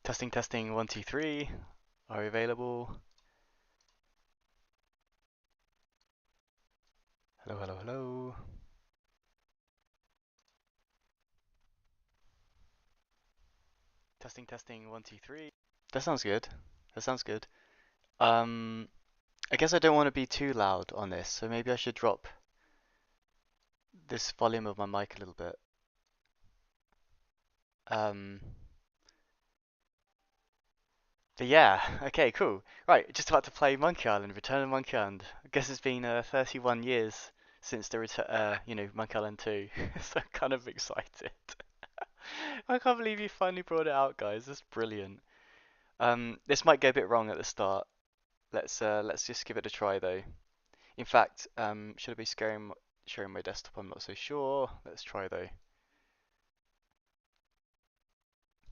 Testing, testing, 1, 2, 3. Are we available? Hello, hello, hello. Testing, testing, 1, 2, 3. That sounds good. That sounds good. I guess I don't want to be too loud on this, so maybe I should drop this volume of my mic a little bit. But yeah, okay, cool. Right, just about to play Monkey Island, Return of Monkey Island. I guess it's been 31 years since the Monkey Island 2, so I'm kind of excited. I can't believe you finally brought it out, guys. That's brilliant. This might go a bit wrong at the start. Let's just give it a try though. In fact, should I be sharing my desktop? I'm not so sure. Let's try though.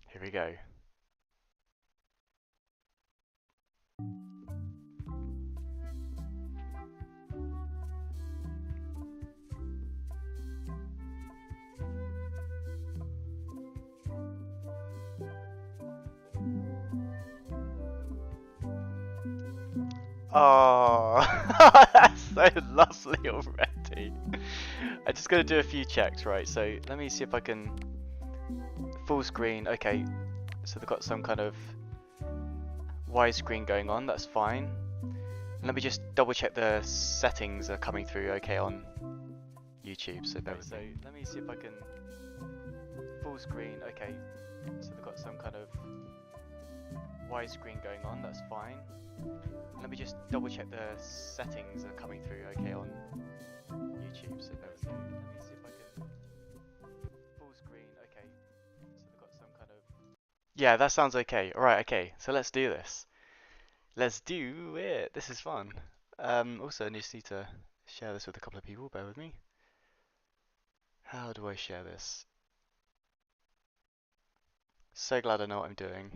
Here we go. Oh, that's so lovely already. I just gotta do a few checks, right? So let me see if I can full screen. Okay, so they've got some kind of widescreen going on. That's fine. Let me just double check the settings are coming through okay on YouTube. So let me see if I can full screen. Okay, so they've got some kind of widescreen going on. That's fine. Let me just double check the settings are coming through okay on YouTube. So let me see if I can full screen. Okay, so they've got some kind of yeah, that sounds okay. All right, okay. So let's do this. Let's do it. This is fun. Also, I just need to share this with a couple of people. Bear with me. How do I share this? So glad I know what I'm doing.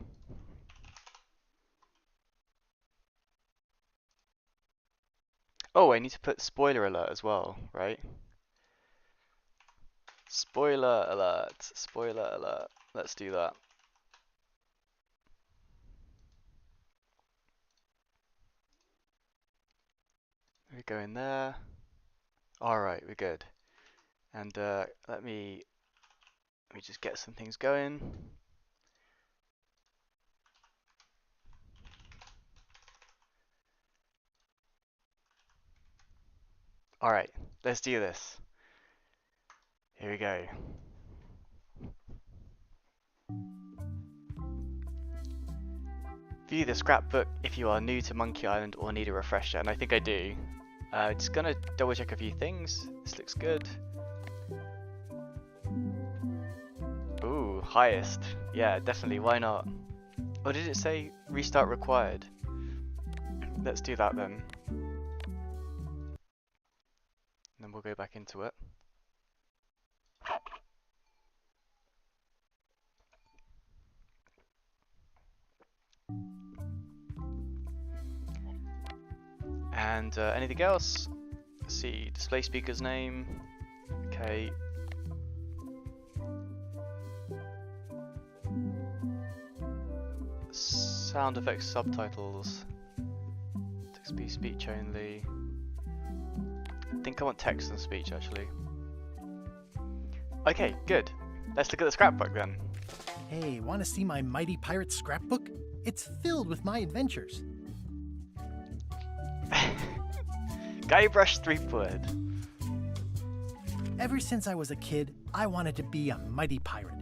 Oh, I need to put spoiler alert as well, right? Spoiler alert, spoiler alert. Let's do that. We go in there. Alright, we're good. And let me just get some things going. Alright, let's do this. Here we go. View the scrapbook if you are new to Monkey Island or need a refresher, and I think I do. Just gonna double check a few things. This looks good. Ooh, highest. Yeah, definitely, why not? Or did it say restart required? Let's do that then. And then we'll go back into it. And anything else? Let's see, display speaker's name. Okay. Sound effects subtitles. Text be speech only. I think I want text and speech actually. Okay, good. Let's look at the scrapbook then. Hey, want to see my mighty pirate scrapbook? It's filled with my adventures. Guybrush Threepwood. Ever since I was a kid, I wanted to be a mighty pirate.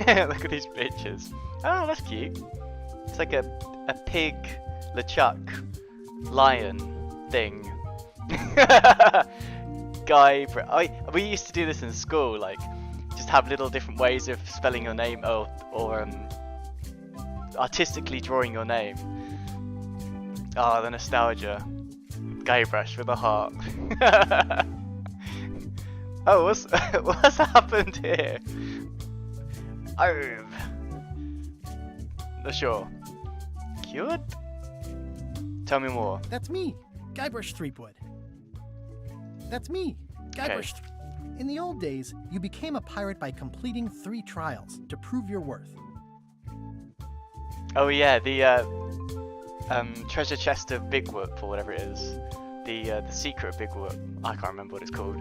Look at these pictures. Oh, that's cute. It's like a pig, LeChuck, lion thing. We used to do this in school, like just have little different ways of spelling your name or artistically drawing your name. Ah, the nostalgia. Guybrush with a heart. Oh, what's happened here? Oh, not sure. Cured? Tell me more. That's me, Guybrush Threepwood. That's me, Okay. Guybrush. In the old days, you became a pirate by completing 3 trials to prove your worth. Oh yeah, the treasure chest of Big Whoop or whatever it is. The secret of Big Whoop. I can't remember what it's called.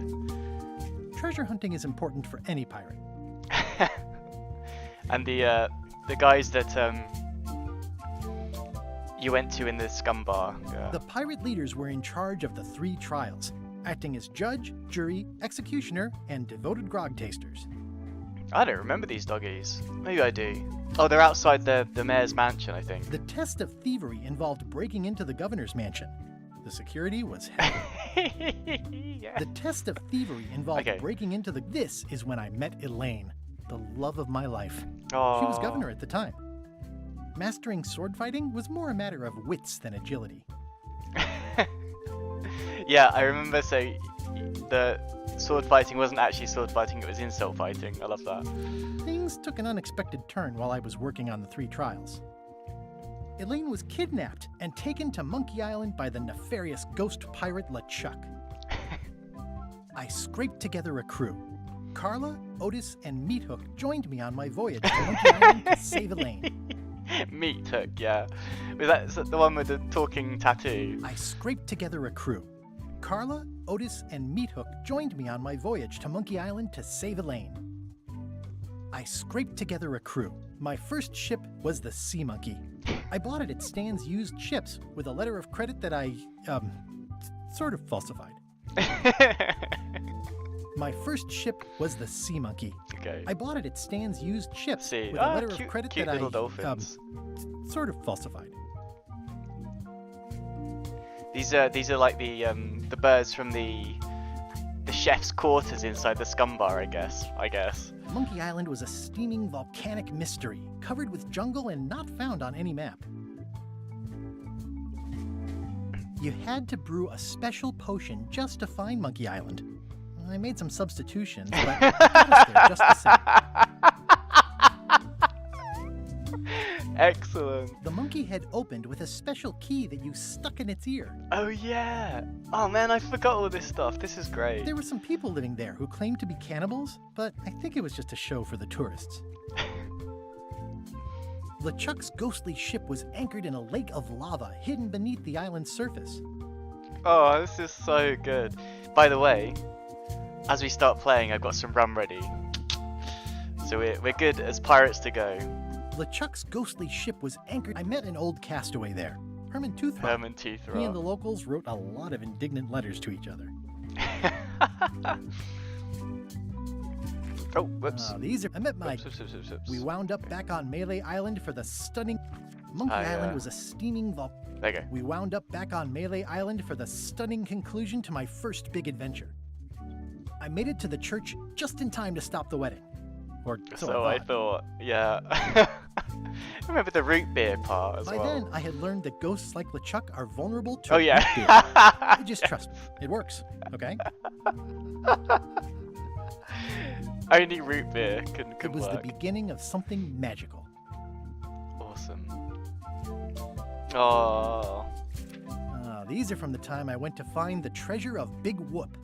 Treasure hunting is important for any pirate. And the guys that you went to in the scum bar. The pirate leaders were in charge of the 3 trials, acting as judge, jury, executioner, and devoted grog tasters. I don't remember these doggies. Maybe I do. Oh, they're outside the mayor's mansion, I think. The test of thievery involved breaking into the governor's mansion. The security was heavy. Yeah. The test of thievery involved Okay. breaking into the... This is when I met Elaine, the love of my life. Oh. She was governor at the time. Mastering sword fighting was more a matter of wits than agility. Yeah, I remember. So the sword fighting wasn't actually sword fighting; it was insult fighting. I love that. Things took an unexpected turn while I was working on the 3 trials. Elaine was kidnapped and taken to Monkey Island by the nefarious ghost pirate LeChuck. I scraped together a crew. Carla, Otis, and Meat Hook joined me on my voyage to Monkey Island to save Elaine. Meat Hook, yeah. Was that the one with the talking tattoo? I scraped together a crew. Carla, Otis, and Meat Hook joined me on my voyage to Monkey Island to save Elaine. I scraped together a crew. My first ship was the Sea Monkey. I bought it at Stan's used ships with a letter of credit that I, sort of falsified. My first ship was the Sea Monkey. Okay. I bought it at Stan's used ships See. with a letter Cute, of credit cute that little I, dolphins. sort of falsified. These are like the birds from the chef's quarters inside the scum bar, I guess. Monkey Island was a steaming volcanic mystery, covered with jungle and not found on any map. You had to brew a special potion just to find Monkey Island. I made some substitutions, but it got us there just the same. Excellent. The monkey head opened with a special key that you stuck in its ear. Oh yeah. Oh man, I forgot all this stuff. This is great. There were some people living there who claimed to be cannibals, but I think it was just a show for the tourists. LeChuck's ghostly ship was anchored in a lake of lava hidden beneath the island's surface. Oh, this is so good. By the way, as we start playing, I've got some rum ready. So we're good as pirates to go. LeChuck's ghostly ship was anchored. I met an old castaway there, Herman Toothraw. Herman Toothraw. He and the locals wrote a lot of indignant letters to each other. Oh, whoops. I met my... Whoops. We wound up back on Melee Island for the stunning... Monkey Island was a steaming There you go. We wound up back on Melee Island for the stunning conclusion to my first big adventure. I made it to the church just in time to stop the wedding. Or So I thought, yeah. Remember the root beer part as By well. then, I had learned that ghosts like LeChuck are vulnerable to Oh yeah. root beer. Just trust me. It works, okay? Only root beer can It was work. the beginning of something magical. Awesome. Oh. These are from the time I went to find the treasure of Big Whoop.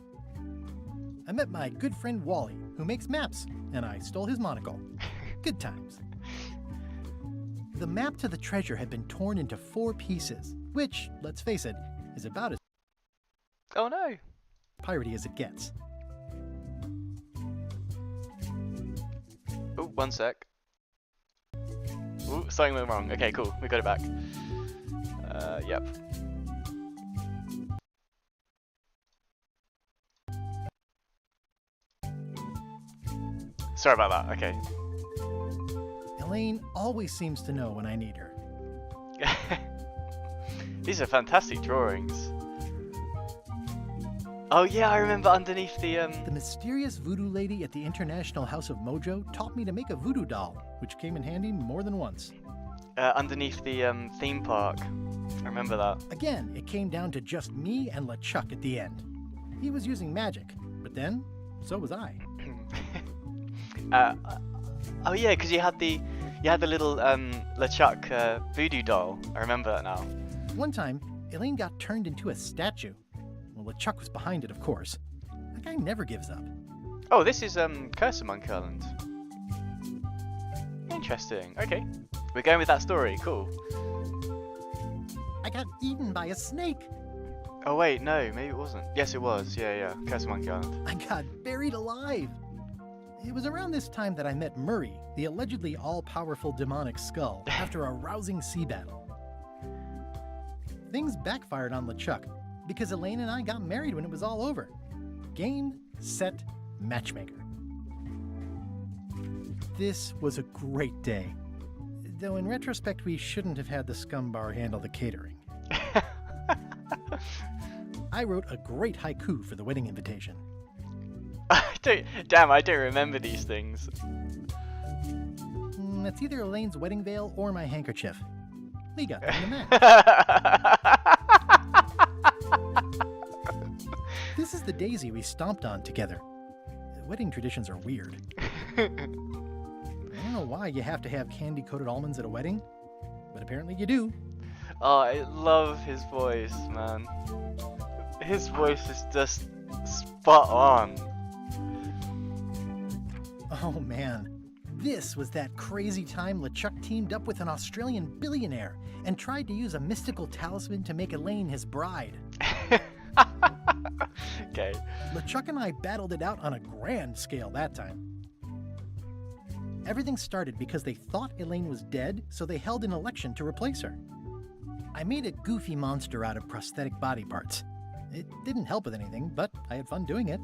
I met my good friend Wally, who makes maps, and I stole his monocle. Good times. The map to the treasure had been torn into 4 pieces, which, let's face it, is about as Oh no. piratey as it gets. Oh, one sec. Ooh, something went wrong. Okay, cool. We got it back. Yep. Sorry about that. Okay. Elaine always seems to know when I need her. These are fantastic drawings. Oh yeah, I remember underneath the The mysterious voodoo lady at the International House of Mojo taught me to make a voodoo doll, which came in handy more than once. underneath the theme park. I remember that. Again, it came down to just me and LeChuck at the end. He was using magic, but then, so was I. Oh yeah, because you had the little LeChuck voodoo doll. I remember that now. One time, Elaine got turned into a statue. Well, LeChuck was behind it, of course. That guy never gives up. Oh, this is Curse of Monkey Island. Interesting. Okay, we're going with that story. Cool. I got eaten by a snake. Oh wait, no, maybe it wasn't. Yes, it was. Yeah. Curse of Monkey Island. I got buried alive. It was around this time that I met Murray, the allegedly all-powerful demonic skull, after a rousing sea battle. Things backfired on LeChuck because Elaine and I got married when it was all over. Game, set, matchmaker. This was a great day. Though in retrospect, we shouldn't have had the scum bar handle the catering. I wrote a great haiku for the wedding invitation. Damn, I don't remember these things. It's either Elaine's wedding veil or my handkerchief. We got them in the match. This is the daisy we stomped on together. Wedding traditions are weird. I don't know why you have to have candy-coated almonds at a wedding, but apparently you do. Oh, I love his voice, man. His voice is just spot on. Oh man, this was that crazy time LeChuck teamed up with an Australian billionaire and tried to use a mystical talisman to make Elaine his bride. Okay. LeChuck and I battled it out on a grand scale that time. Everything started because they thought Elaine was dead, so they held an election to replace her. I made a goofy monster out of prosthetic body parts. It didn't help with anything, but I had fun doing it.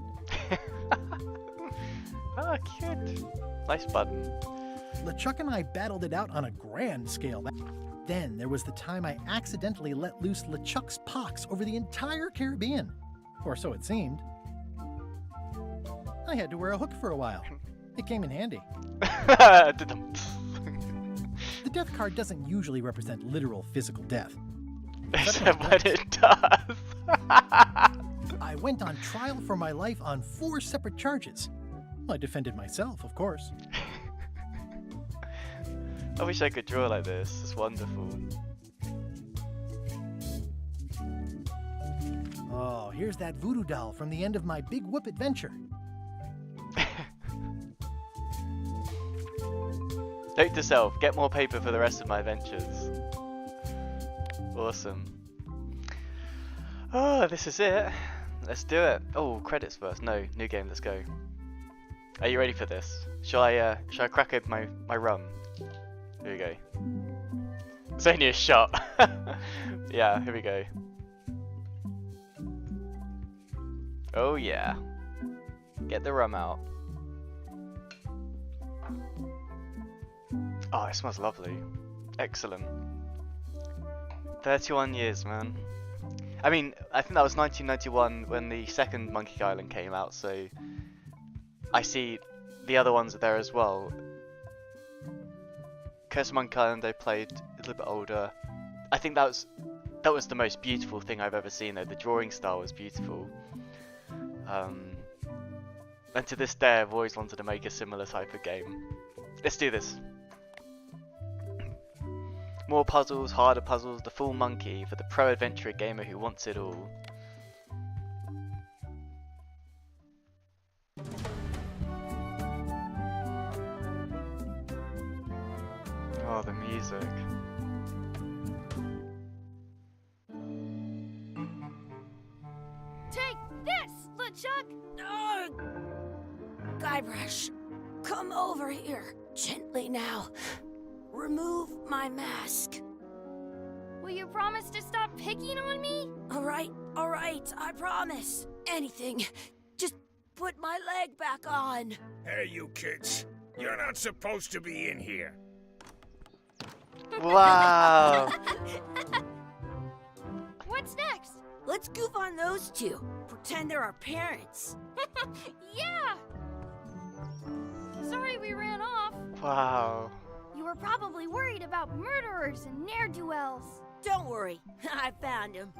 Oh, cute. Nice button. LeChuck and I battled it out on a grand scale. Then there was the time I accidentally let loose LeChuck's pox over the entire Caribbean. Or so it seemed. I had to wear a hook for a while. It came in handy. The death card doesn't usually represent literal physical death. But it does. I went on trial for my life on 4 separate charges. I defended myself, of course. I wish I could draw like this. It's wonderful. Oh, here's that voodoo doll from the end of my Big Whoop adventure. Note to self, get more paper for the rest of my adventures. Awesome. Oh, this is it. Let's do it. Oh, credits first. No, new game, let's go. Are you ready for this? Shall I crack open my rum? Here we go. It's only a shot. Yeah, here we go. Oh yeah. Get the rum out. Oh, it smells lovely. Excellent. 31 years, man. I mean, I think that was 1991 when the second Monkey Island came out, so I see the other ones are there as well. Curse of Monkey Island I played a little bit older. I think that was the most beautiful thing I've ever seen though. The drawing style was beautiful. And to this day I've always wanted to make a similar type of game. Let's do this. More puzzles, harder puzzles, the full monkey for the pro adventurer gamer who wants it all. Oh, the music. Take this, LeChuck! Guybrush, come over here. Gently now. Remove my mask. Will you promise to stop picking on me? All right, I promise. Anything. Just put my leg back on. Hey, you kids. You're not supposed to be in here. Wow! What's next? Let's goof on those two. Pretend they're our parents. Yeah! Sorry we ran off. Wow. You were probably worried about murderers and ne'er-do-wells. Don't worry, I found him.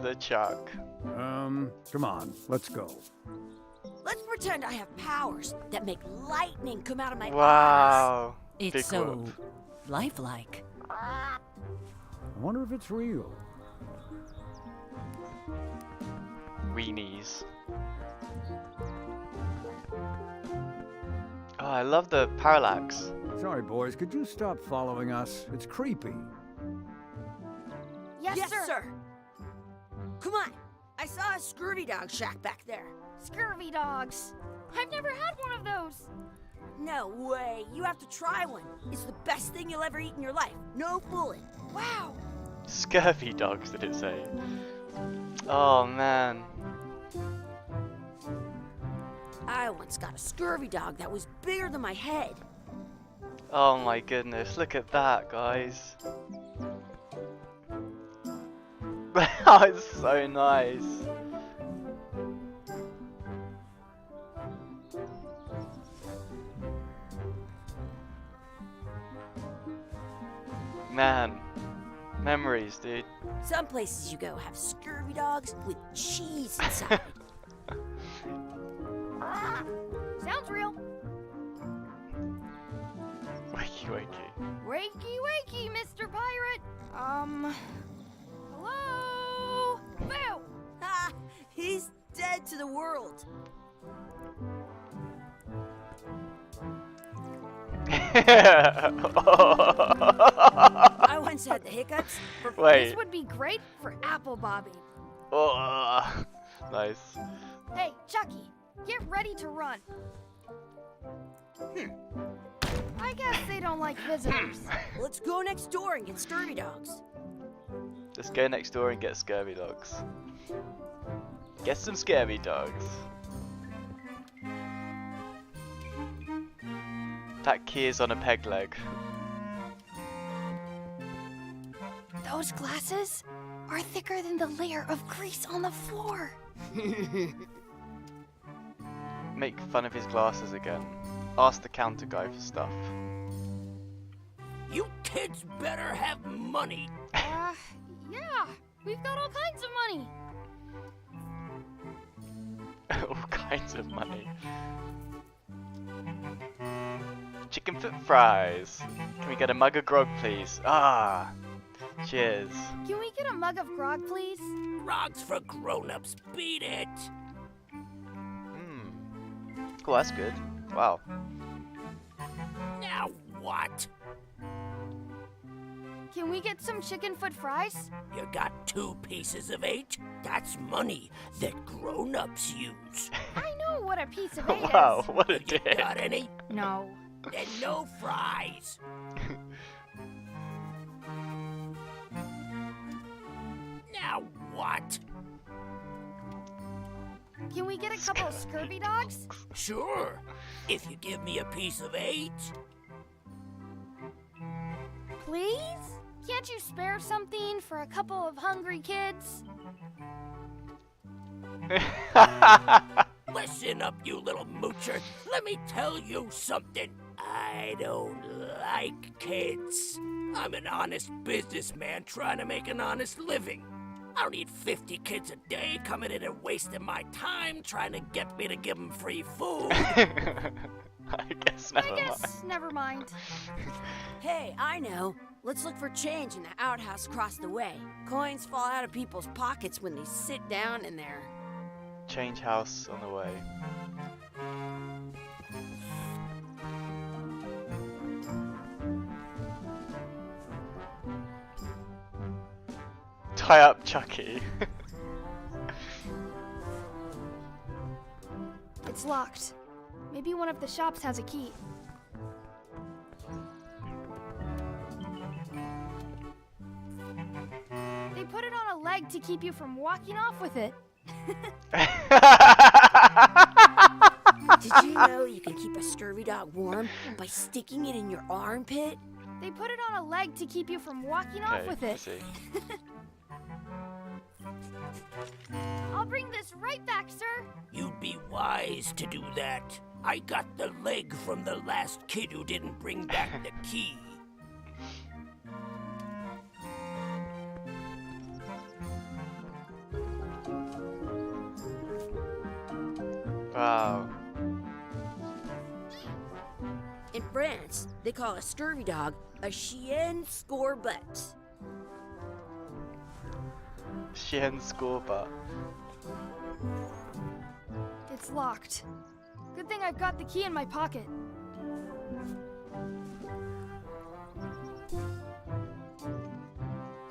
The Chuck. Come on, let's go. Let's pretend I have powers that make lightning come out of my eyes. Wow. It's Big so whoop. lifelike. I wonder if it's real. weenies. Oh, I love the parallax. Sorry, boys, could you stop following us? It's creepy. Yes, sir. Come on. I saw a scurvy dog shack back there. Scurvy dogs. I've never had one of those. No way. You have to try one. It's the best thing you'll ever eat in your life. No fooling. Wow. Scurvy dogs, did it say? Oh man. I once got a scurvy dog that was bigger than my head. Oh my goodness, look at that, guys. Oh, it's so nice. Man, memories, dude. Some places you go have scurvy dogs with cheese inside. Sounds real. Wakey, wakey. Wakey, wakey, Mr. Pirate. Hello? Boo! Ha! He's dead to the world. I once had the hiccups. Wait. This would be great for apple bobbing. Oh, nice. Hey, Chucky, get ready to run. I guess they don't like visitors. Let's go next door and get scurvy dogs. Let's go next door and get scurvy dogs. Get some scurvy dogs. That key is on a peg leg. Those glasses are thicker than the layer of grease on the floor. Make fun of his glasses again. Ask the counter guy for stuff. You kids better have money. Yeah, we've got all kinds of money. All kinds of money. Chicken foot fries. Can we get a mug of grog, please? Ah, cheers. Can we get a mug of grog, please? Grog's for grown-ups. Beat it. Cool, that's good. Wow. Now what? Can we get some chicken foot fries? You got 2 pieces of 8? That's money that grown-ups use. I know what a piece of 8 Wow, is. what a You dick. got any? No. Then no fries. Now what? Can we get a couple of scurvy dogs? Sure. If you give me a piece of 8. Please? Can't you spare something for a couple of hungry kids? Listen up, you little moocher. Let me tell you something. I don't like kids. I'm an honest businessman trying to make an honest living. I don't need 50 kids a day coming in and wasting my time trying to get me to give them free food. I guess never mind. Never mind. Hey, I know. Let's look for change in the outhouse across the way. Coins fall out of people's pockets when they sit down in there. Change house on the way. Tie up Chucky. It's locked. Maybe one of the shops has a key. They put it on a leg to keep you from walking off with it. Did you know you can keep a scurvy dog warm by sticking it in your armpit? They put it on a leg to keep you from walking off Okay, with I it. see. I'll bring this right back, sir. You'd be wise to do that. I got the leg from the last kid who didn't bring back the key. Wow. In France, they call a scurvy dog a chien scorbut. Chien Scorba. It's locked. Good thing I've got the key in my pocket.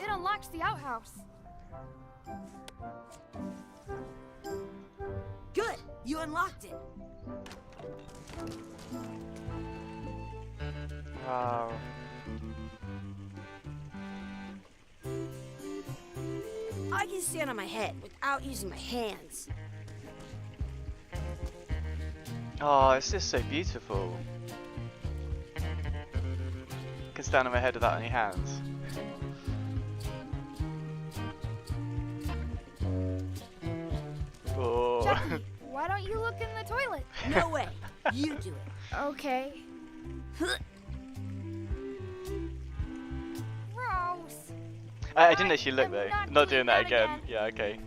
It unlocks the outhouse. Good, you unlocked it. Wow. I can stand on my head without using my hands. Oh, it's just so beautiful. Can stand on my head without any hands. Oh. Chucky, why don't you look in the toilet? No way, you do it. Okay. Gross. I didn't actually look I'm though. not Not doing doing that that again. again. Yeah, okay.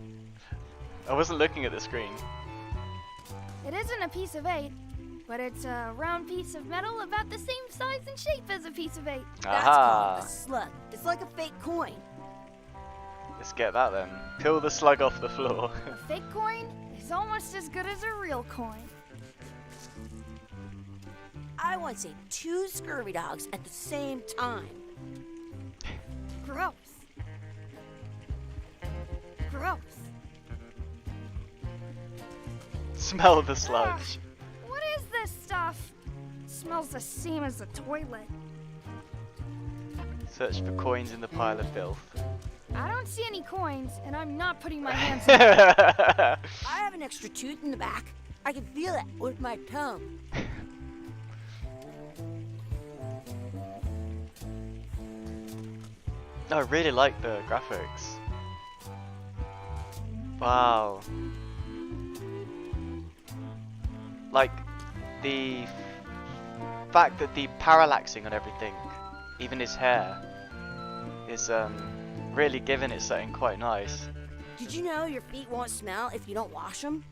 I wasn't looking at the screen. It isn't a piece of 8, but it's a round piece of metal about the same size and shape as a piece of 8. That's Aha! called a slug. It's like a fake coin. Let's get that then. Peel the slug off the floor. A fake coin is almost as good as a real coin. I once ate 2 scurvy dogs at the same time. Gross. Gross. Smell the sludge. Ugh, what is this stuff? Smells the same as the toilet. Search for coins in the pile of filth. I don't see any coins, and I'm not putting my hands in it. I have an extra tooth in the back. I can feel it with my tongue. I really like the graphics. Wow. Like the fact that the parallaxing on everything, even his hair, is really giving it something quite nice. Did you know your feet won't smell if you don't wash them?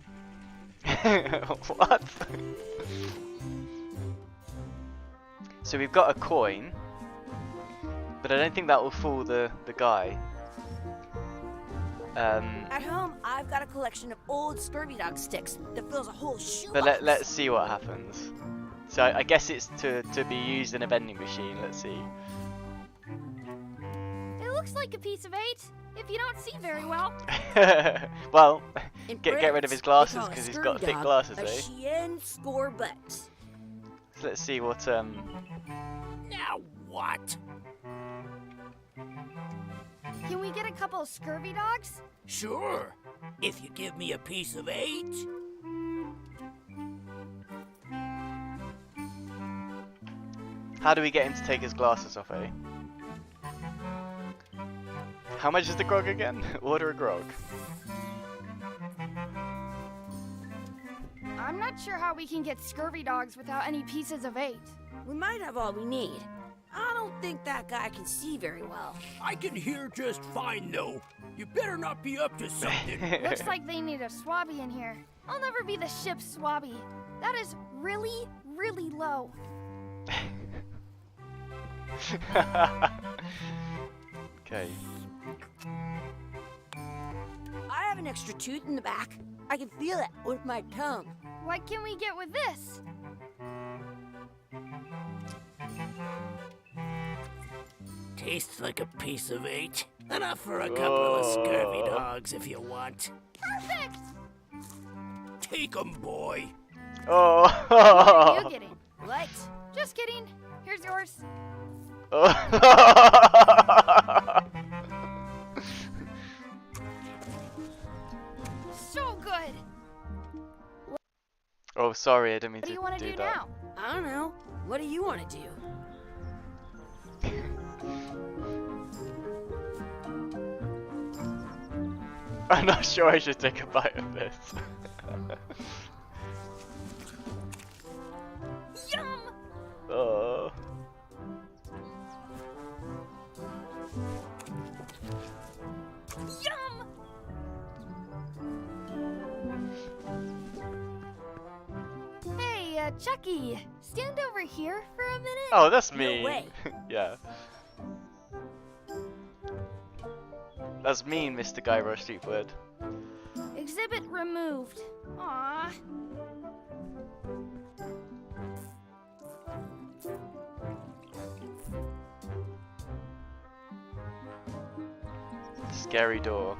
What? So we've got a coin, but I don't think that will fool the guy. At home, I've got a collection of old scurvy dog sticks that fills a whole shoebox. But let's see what happens. So I guess it's to be used in a vending machine. Let's see. It looks like a piece of 8, if you don't see very well. Well, In get rid of France, his they glasses call a because he's scurvy got thick dog glasses, a eh? chien score butt. So let's see what Now what? Can we get a couple of scurvy dogs? Sure. If you give me a piece of 8. How do we get him to take his glasses off, eh? How much is the grog again? Order a grog. I'm not sure how we can get scurvy dogs without any pieces of 8. We might have all we need. I don't think that guy can see very well. I can hear just fine, though. You better not be up to something. Looks like they need a swabby in here. I'll never be the ship's swabby. That is really, really low. Okay. I have an extra tooth in the back. I can feel it with my tongue. What can we get with this? Tastes like a piece of 8. Enough for a couple of scurvy dogs if you want. Perfect! Take 'em, boy. What are Oh. you getting? What? Just kidding. Here's yours. So good. Oh, sorry, I didn't mean What do you to want to do that. now? I don't know. What do you want to do? I'm not sure I should take a bite of this. Yum! Oh. Yum! Hey, Chucky, stand over here for a minute. Oh, that's No mean. way. Yeah. That's mean, Mr. Guybrush Threepwood. Exhibit moved. Aww. Scary door.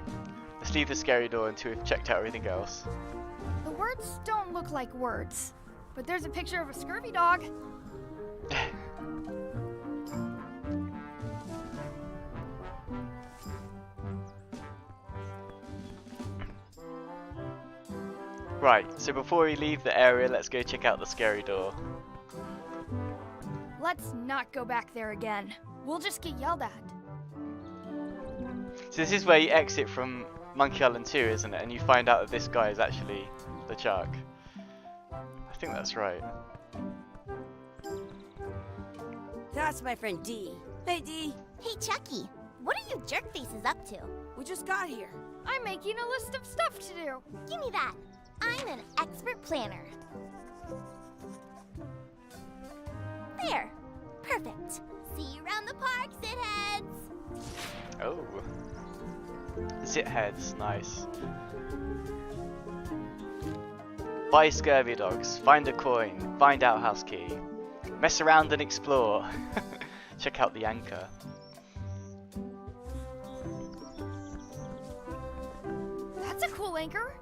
Let's leave the scary door until we've checked out everything else. The words don't look like words, but there's a picture of a scurvy dog. Right, so before we leave the area, let's go check out the scary door. Let's not go back there again. We'll just get yelled at. So this is where you exit from Monkey Island 2, isn't it? And you find out that this guy is actually the Chuck. I think that's right. That's my friend Dee. Hey, Dee. Hey, Chucky, what are you jerk faces up to? We just got here. I'm making a list of stuff to do. Give me that. I'm an expert planner. There. Perfect. See you around the park, shitheads. Oh. Zit heads, nice. Buy scurvy dogs, find a coin, find outhouse key. Mess around and explore. Check out the anchor. That's a cool anchor.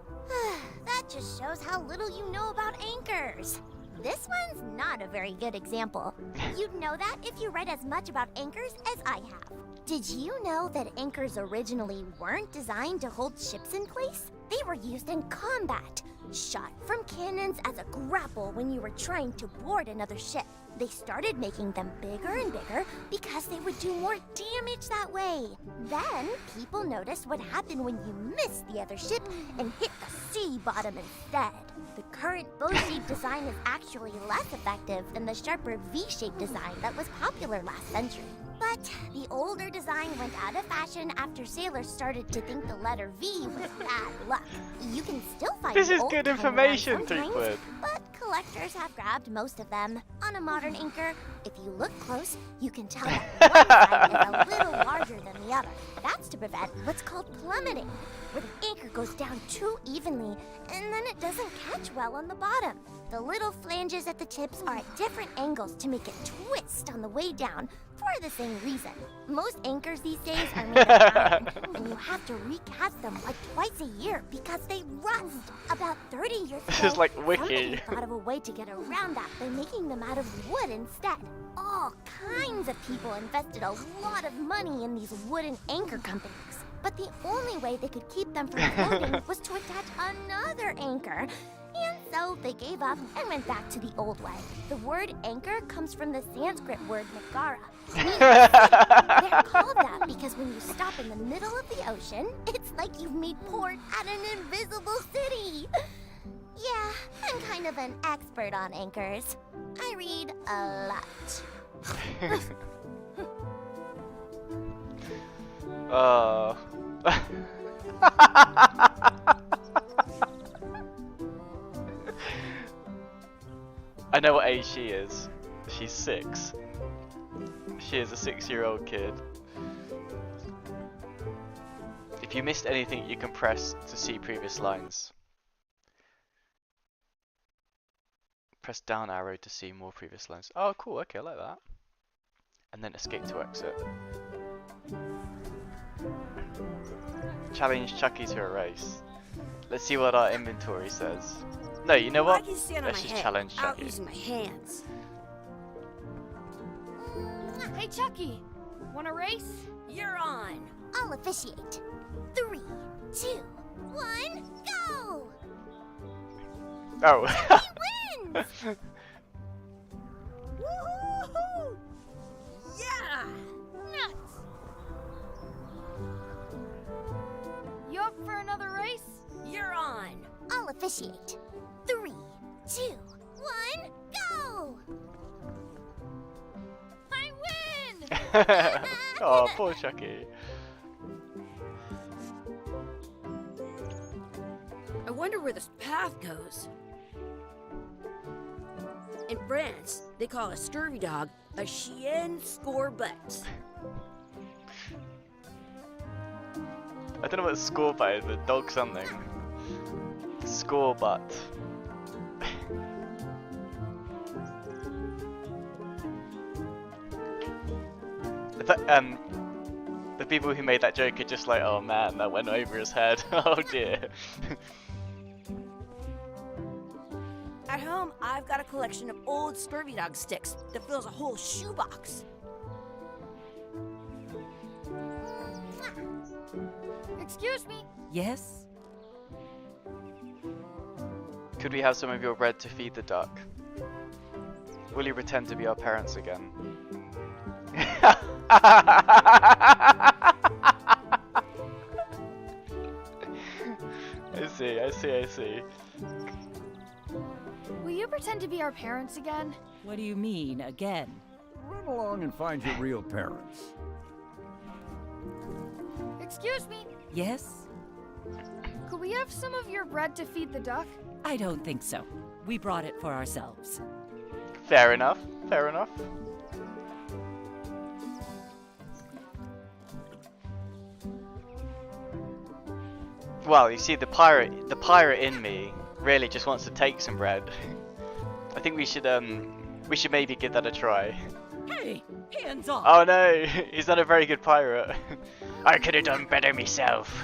That just shows how little you know about anchors. This one's not a very good example. You'd know that if you read as much about anchors as I have. Did you know that anchors originally weren't designed to hold ships in place? They were used in combat, shot from cannons as a grapple when you were trying to board another ship. They started making them bigger and bigger because they would do more damage that way. Then, people noticed what happened when you missed the other ship and hit the sea bottom instead. The current bow-shaped design is actually less effective than the sharper V-shaped design that was popular last century. But the older design went out of fashion after sailors started to think the letter V was bad luck. You can still find This is old good time information, ones sometimes, 3 quid. but collectors have grabbed most of them. On a modern anchor, if you look close, you can tell that one side is a little larger than the other. That's to prevent what's called plummeting, where the anchor goes down too evenly, and then it doesn't catch well on the bottom. The little flanges at the tips are at different angles to make it twist on the way down for the same reason. Most anchors these days are made of iron, and you have to recast them like twice a year because they rust. About 30 years This ago, is like somebody Wiki. thought of a way to get around that by making them out of wood instead. All kinds of people invested a lot of money in these wooden anchor companies. But the only way they could keep them from floating was to attach another anchor. And so they gave up and went back to the old way. The word anchor comes from the Sanskrit word nagara. meaning city. They're called that because when you stop in the middle of the ocean, it's like you've made port at an invisible city. Yeah, I'm kind of an expert on anchors. I read a lot. Oh. I know what age she is. She's 6. She is a 6-year-old kid. If you missed anything, you can press to see previous lines. Press down arrow to see more previous lines. Oh, cool. Okay, I like that. And then escape to exit. Challenge Chucky to a race. Let's see what our inventory says. No, you know I what? can stand on Let's my just head challenge without Chucky. using my hands. Hey, Chucky, want a race? You're on. I'll officiate. 3, 2, 1, go! Oh. He wins! Woohoo! Yeah! Nuts! You up for another race? You're on. I'll officiate. 3, 2, 1, go! I win! Oh, poor Chucky. I wonder where this path goes. In France, they call a scurvy dog a chien scorbut. I don't know what score by is, but dog something. Score but. The people who made that joke are just like, oh man, that went over his head. Oh dear. At home, I've got a collection of old scurvy dog sticks that fills a whole shoebox. Excuse me. Yes? Could we have some of your bread to feed the duck? Will you pretend to be our parents again? I see. Will you pretend to be our parents again? What do you mean, again? Run along and find your real parents. Excuse me. Yes? Could we have some of your bread to feed the duck? I don't think so. We brought it for ourselves. Fair enough. Well, you see, the pirate in me really just wants to take some bread. I think we should maybe give that a try. Hey, hands off! Oh no, he's not a very good pirate. I could have done better myself.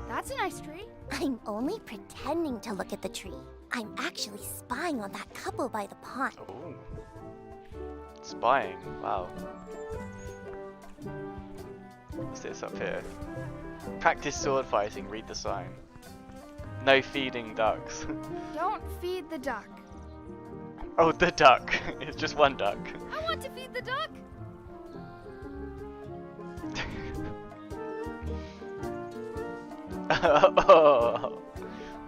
That's a nice tree. I'm only pretending to look at the tree. I'm actually spying on that couple by the pond. Ooh. Spying, wow. What's this up here? Practice sword fighting, read the sign. No feeding ducks. Don't feed the duck. Oh, the duck. It's just one duck. I want to feed the duck. Oh,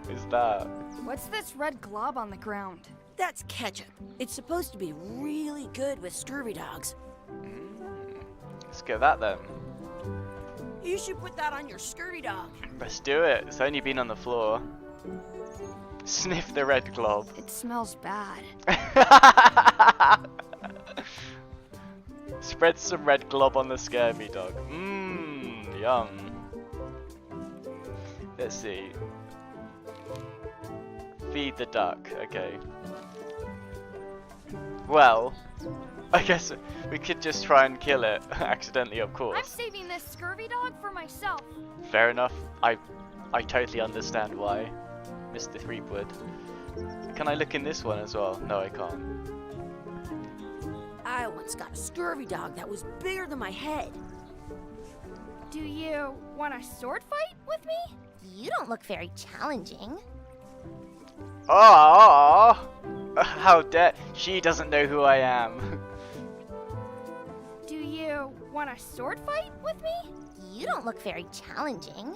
who's that? What's this red glob on the ground? That's ketchup. It's supposed to be really good with scurvy dogs. Let's get that then. You should put that on your scurvy dog. Let's do it. It's only been on the floor. Sniff the red glob. It smells bad. Spread some red glob on the scurvy dog. Mmm, yum. Let's see. Feed the duck, okay. Well, I guess we could just try and kill it, accidentally of I'm course. saving this scurvy dog for myself. Fair enough, I totally understand why, Mr. Threepwood. Can I look in this one as well? No, I can't. I once got a scurvy dog that was bigger than my head. Do you want a sword fight with me? You don't look very challenging. Oh, how dare, she doesn't know who I am. Do you want a sword fight with me? You don't look very challenging.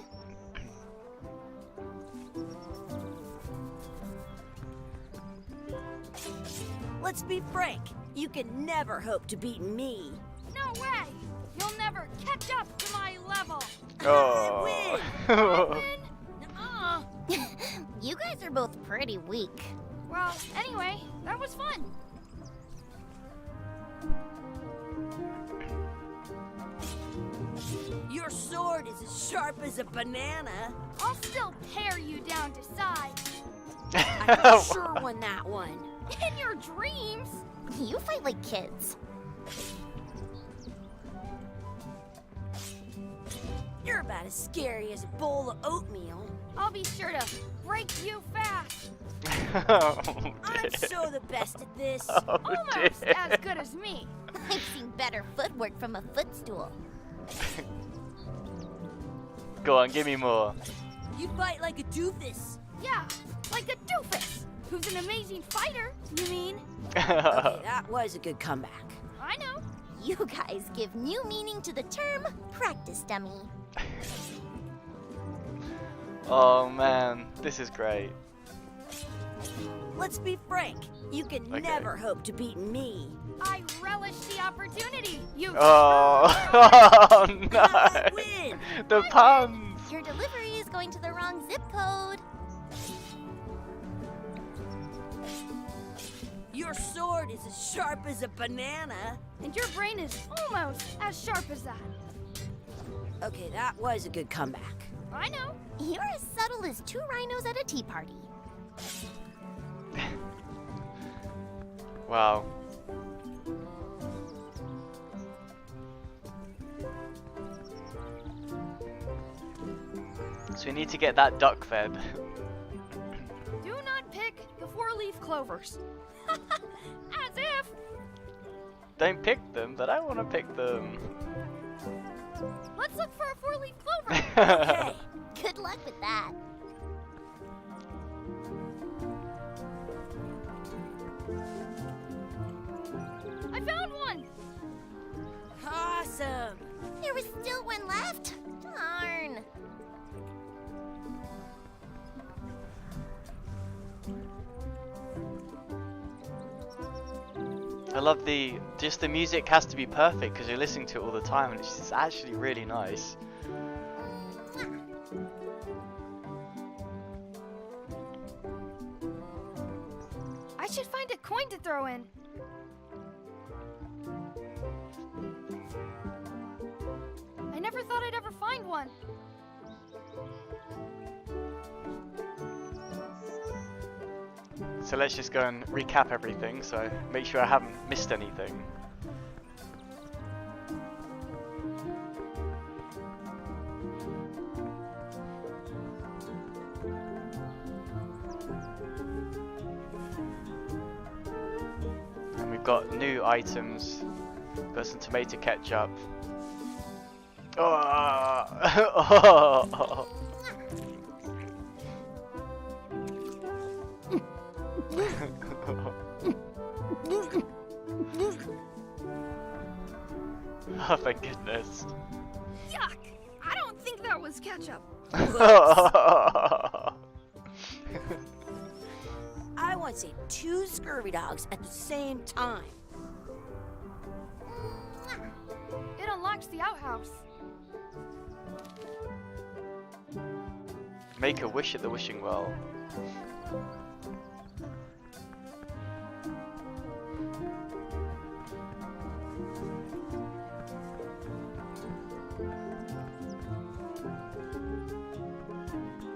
Let's be frank. You can never hope to beat me. No way! You'll never catch up to my level. Oh. Nuh-uh. You guys are both pretty weak. Well, anyway, that was fun. Your sword is as sharp as a banana. I'll still tear you down to size. I for sure won that one. In your dreams. You fight like kids. You're about as scary as a bowl of oatmeal. I'll be sure to break you fast. Oh, I'm dear. so the best at this. Oh, Almost dear. as good as me. I've seen better footwork from a footstool. Go on, give me more. You fight like a doofus. Yeah, like a doofus. Who's an amazing fighter, you mean? Okay, that was a good comeback. I know. You guys give new meaning to the term practice dummy. Oh man, this is great. Let's be frank. You can Okay. never hope to beat me. I relish the opportunity. You Oh, oh no! I win. The puns! Your delivery is going to the wrong zip code. Your sword is as sharp as a banana. And your brain is almost as sharp as that. Okay, that was a good comeback. I know. You're as subtle as two rhinos at a tea party. Wow. So we need to get that duck fed. Do not pick the four-leaf clovers. As if. Don't pick them, but I want to pick them. Let's look for a four-leaf clover. Okay, good luck with that. I found one. Awesome. There was still one left. Darn. I love just the music has to be perfect because you're listening to it all the time and it's just actually really nice. I should find a coin to throw in. I never thought I'd ever find one. So let's just go and recap everything, so make sure I haven't missed anything. And we've got new items. Got some tomato ketchup. Oh! Oh, thank goodness. Yuck! I don't think that was ketchup. I want to see two scurvy dogs at the same time. It unlocks the outhouse. Make a wish at the wishing well.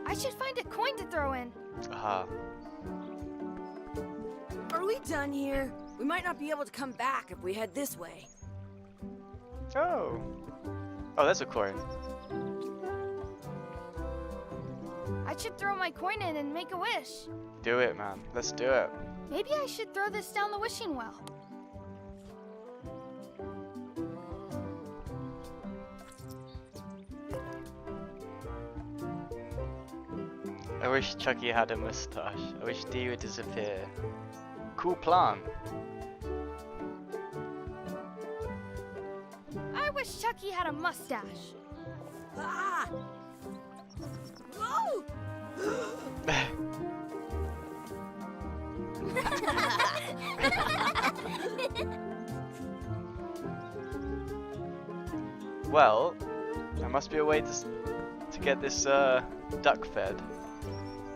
I should find a coin to throw in. Aha. Are we done here? We might not be able to come back if we head this way. Oh. Oh, there's a coin. I should throw my coin in and make a wish. Do it, man. Let's do it. Maybe I should throw this down the wishing well. I wish Chucky had a mustache. I wish D would disappear. Cool plan. I wish Chucky had a mustache. Ah! Whoa! Well, there must be a way to get this duck fed.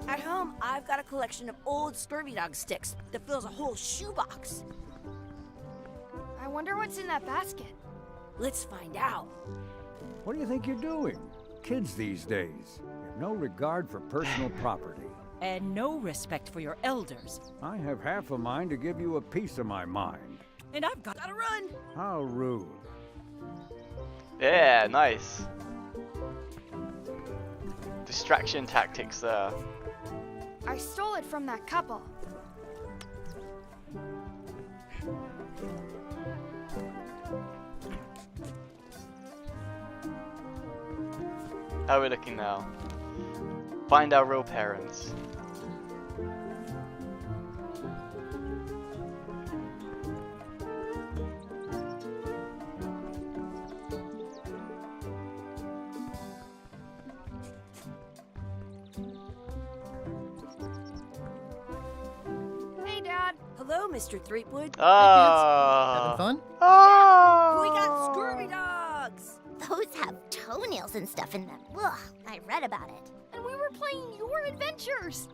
At home, I've got a collection of old scurvy dog sticks that fills a whole shoebox. I wonder what's in that basket. Let's find out. What do you think you're doing? Kids these days have no regard for personal property. And no respect for your elders. I have half a mind to give you a piece of my mind. And I've got Gotta run! How rude. Yeah, nice. Distraction tactics there. I stole it from that couple. How are we looking now? Find our real parents. Hey, Dad. Hello, Mr. Threepwood. Having Ah. fun? Ah. We got scurvy dogs! Those have toenails and stuff in them. Ugh, I read about it. And we were playing your adventures.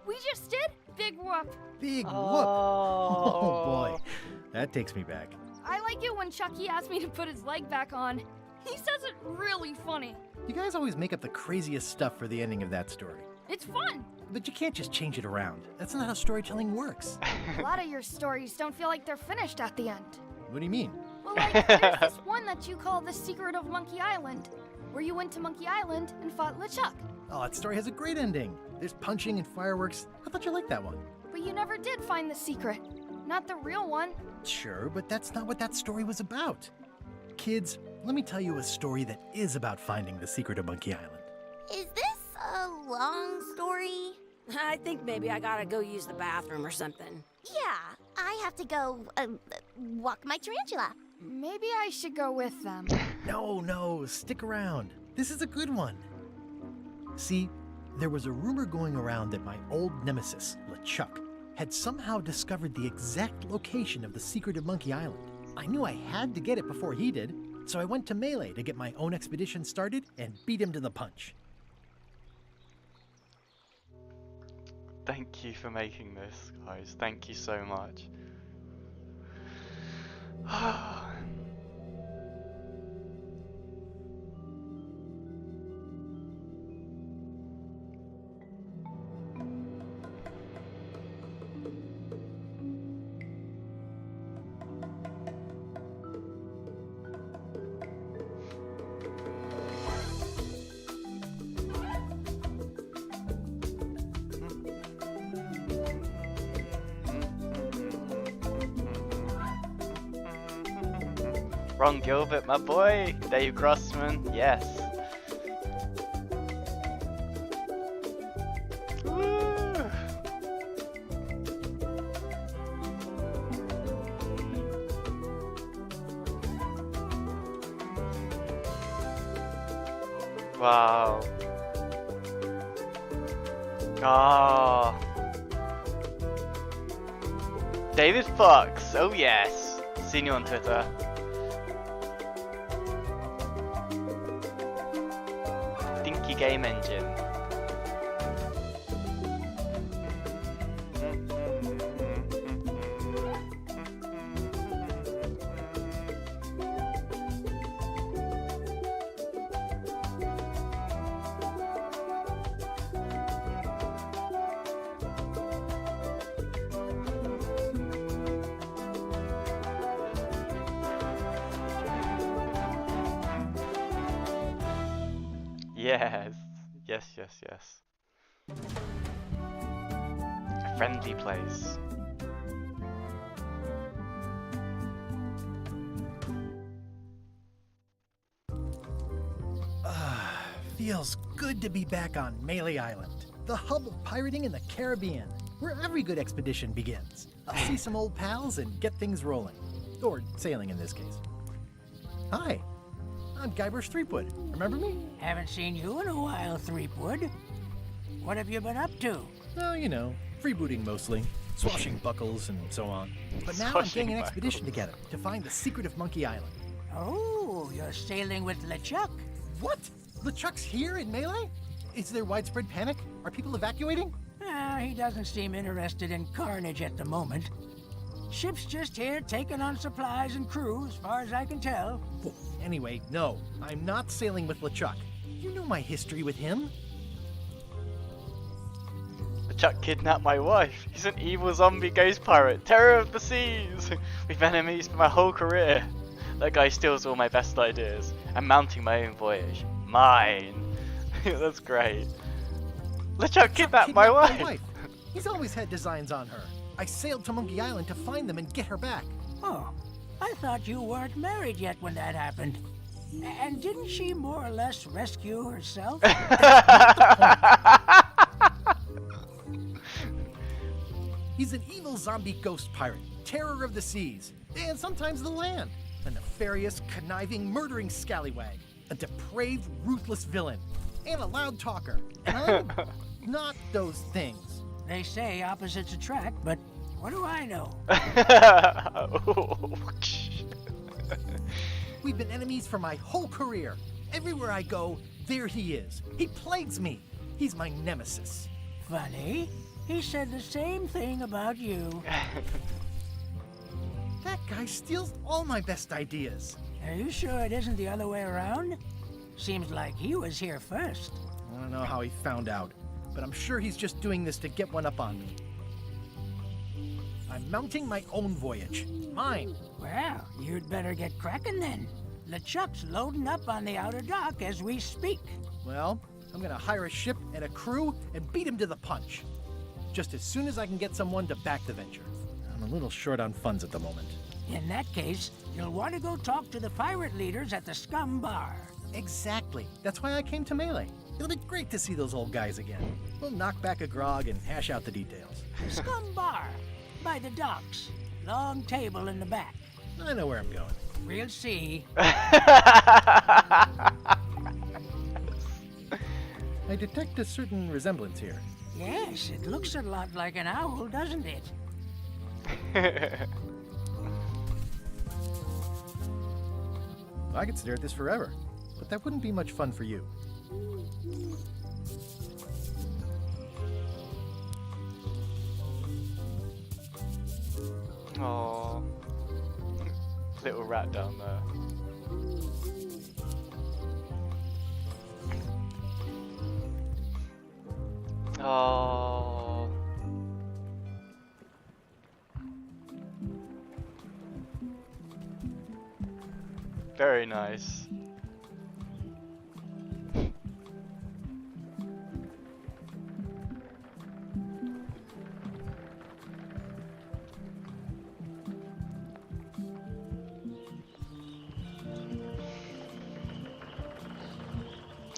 We just did Big Whoop. Big whoop. Oh. Oh boy, that takes me back. I like it when Chucky asked me to put his leg back on. He says it really funny. You guys always make up the craziest stuff for the ending of that story. It's fun. But you can't just change it around. That's not how storytelling works. A lot of your stories don't feel like they're finished at the end. What do you mean? Well, like, there's this one that you call The Secret of Monkey Island, where you went to Monkey Island and fought LeChuck. Oh, that story has a great ending. There's punching and fireworks. I thought you liked that one. But you never did find the secret. Not the real one. Sure, but that's not what that story was about. Kids, let me tell you a story that is about finding the secret of Monkey Island. Is this a long story? I think maybe I gotta go use the bathroom or something. Yeah, I have to go walk my tarantula. Maybe I should go with them. No, stick around. This is a good one. See, there was a rumor going around that my old nemesis, LeChuck, had somehow discovered the exact location of the secret of Monkey Island. I knew I had to get it before he did, so I went to Melee to get my own expedition started and beat him to the punch. Thank you for making this, guys. Thank you so much. Ron Gilbert, my boy. Dave Grossman, yes. Woo. Wow. Ah. David Fox, oh yes. Seen you on Twitter. Game engine. Yes. A friendly place. Feels good to be back on Melee Island, the hub of pirating in the Caribbean, where every good expedition begins. I'll see some old pals and get things rolling. Or sailing in this case. Hi, I'm Guybrush Threepwood. Remember me? Haven't seen you in a while, Threepwood. What have you been up to? Oh, you know, freebooting mostly. Swashing buckles and so on. But now I'm getting an expedition together to find the secret of Monkey Island. Oh, you're sailing with LeChuck. What? LeChuck's here in Melee? Is there widespread panic? Are people evacuating? He doesn't seem interested in carnage at the moment. Ship's just here taking on supplies and crew, as far as I can tell. Anyway, no, I'm not sailing with LeChuck. You know my history with him. LeChuck kidnapped my wife. He's an evil zombie ghost pirate, terror of the seas. We've been enemies for my whole career. That guy steals all my best ideas. I'm mounting my own voyage. Mine. That's great. LeChuck kidnapped my wife. He's always had designs on her. I sailed to Monkey Island to find them and get her back. Oh, I thought you weren't married yet when that happened. And didn't she more or less rescue herself? He's an evil zombie ghost pirate, terror of the seas, and sometimes the land. A nefarious, conniving, murdering scallywag. A depraved, ruthless villain. And a loud talker. And I'm not those things. They say opposites attract, but what do I know? We've been enemies for my whole career. Everywhere I go, there he is. He plagues me. He's my nemesis. Funny. He said the same thing about you. That guy steals all my best ideas. Are you sure it isn't the other way around? Seems like he was here first. I don't know how he found out, but I'm sure he's just doing this to get one up on me. I'm mounting my own voyage. Mine. Well, you'd better get cracking then. LeChuck's loading up on the outer dock as we speak. Well, I'm gonna hire a ship and a crew and beat him to the punch. Just as soon as I can get someone to back the venture. I'm a little short on funds at the moment. In that case, you'll want to go talk to the pirate leaders at the Scum Bar. Exactly. That's why I came to Melee. It'll be great to see those old guys again. We'll knock back a grog and hash out the details. Scum Bar, by the docks. Long table in the back. I know where I'm going. We'll see. I detect a certain resemblance here. Yes, it looks a lot like an owl, doesn't it? I could stare at this forever, but that wouldn't be much fun for you. Oh, little rat down there. Oh. Very nice.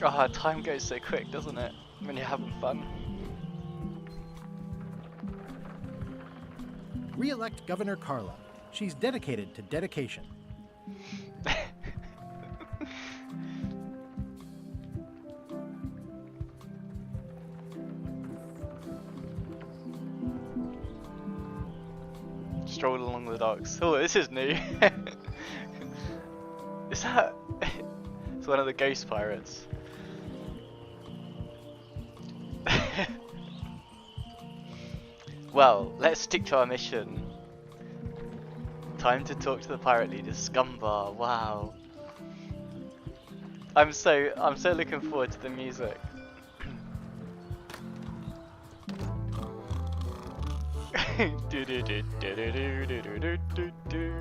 Oh, time goes so quick, doesn't it? When you're having fun. Re-elect Governor Carla. She's dedicated to dedication. Strolled along the docks. Oh, this is new. Is that? It's one of the ghost pirates. Well, let's stick to our mission. Time to talk to the pirate leader, Scumbar. Wow. I'm so looking forward to the music. Do do do do do do do do do do do.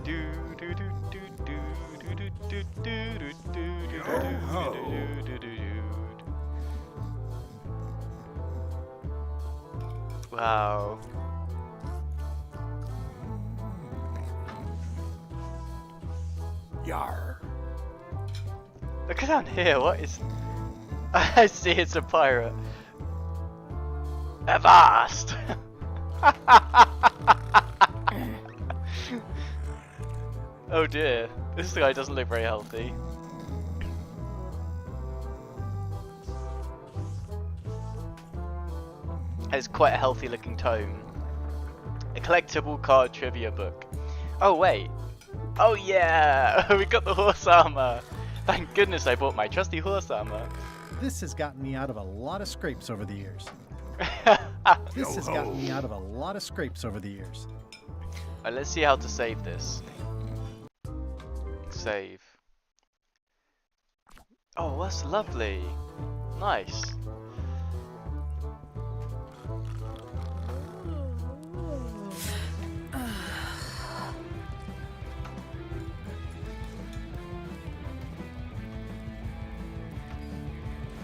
Do do do do do do do do do do do do. Wow. Yar. Look down here, what is... I see it's a pirate. Avast! Oh dear, this guy doesn't look very healthy. It's quite a healthy looking tome. A collectible card trivia book. Oh wait. Oh yeah! We got the horse armor! Thank goodness I bought my trusty horse armor. This has gotten me out of a lot of scrapes over the years. This has gotten me out of a lot of scrapes over the years. Alright, let's see how to save this. Save. Oh, that's lovely. Nice.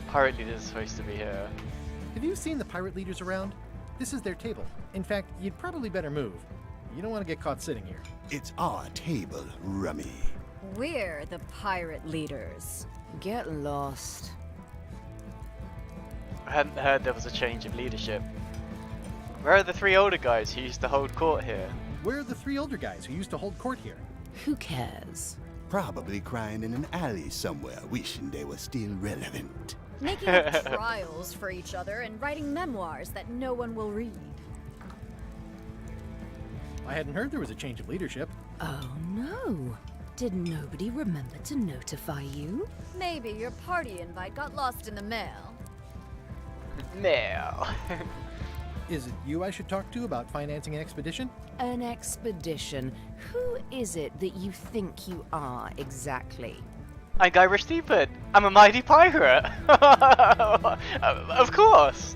Pirate leader's supposed to be here. Have you seen the pirate leaders around? This is their table. In fact, you'd probably better move. You don't want to get caught sitting here. It's our table, Rummy. We're the pirate leaders. Get lost. I hadn't heard there was a change of leadership. Where are the three older guys who used to hold court here? Where are the three older guys who used to hold court here? Who cares? Probably crying in an alley somewhere, wishing they were still relevant. Making up trials for each other and writing memoirs that no one will read. I hadn't heard there was a change of leadership. Oh no. Did nobody remember to notify you? Maybe your party invite got lost in the mail. Now. Is it you I should talk to about financing an expedition? An expedition? Who is it that you think you are exactly? I'm Guybrush Threepwood. I'm a mighty pirate. Of course.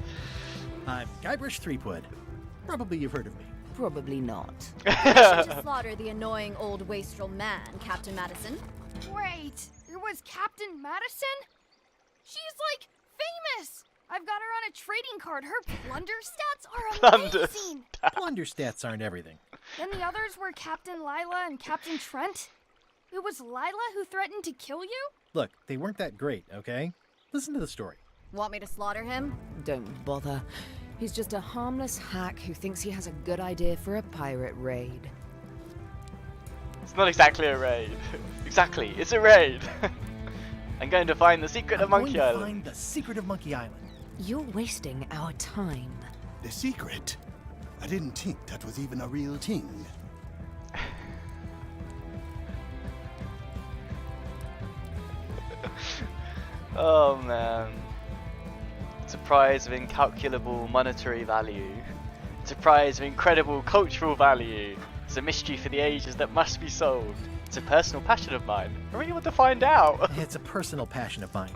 I'm Guybrush Threepwood. Probably you've heard of me. Probably not. To slaughter the annoying old wastrel man, Captain Madison. Wait, it was Captain Madison? She's like famous! I've got her on a trading card. Her plunder stats are Plunder amazing. Plunder stats aren't everything. Then the others were Captain Lila and Captain Trent. It was Lila who threatened to kill you? Look, they weren't that great, okay? Listen to the story. Want me to slaughter him? Don't bother. He's just a harmless hack who thinks he has a good idea for a pirate raid. It's not exactly a raid. Exactly, it's a raid. I'm going to find the secret of Monkey I'm going to Island. find the secret of Monkey Island. You're wasting our time. The secret? I didn't think that was even a real thing. Oh man. It's a prize of incalculable monetary value. It's a prize of incredible cultural value. It's a mystery for the ages that must be solved. It's a personal passion of mine. I really want to find out. It's a personal passion of mine.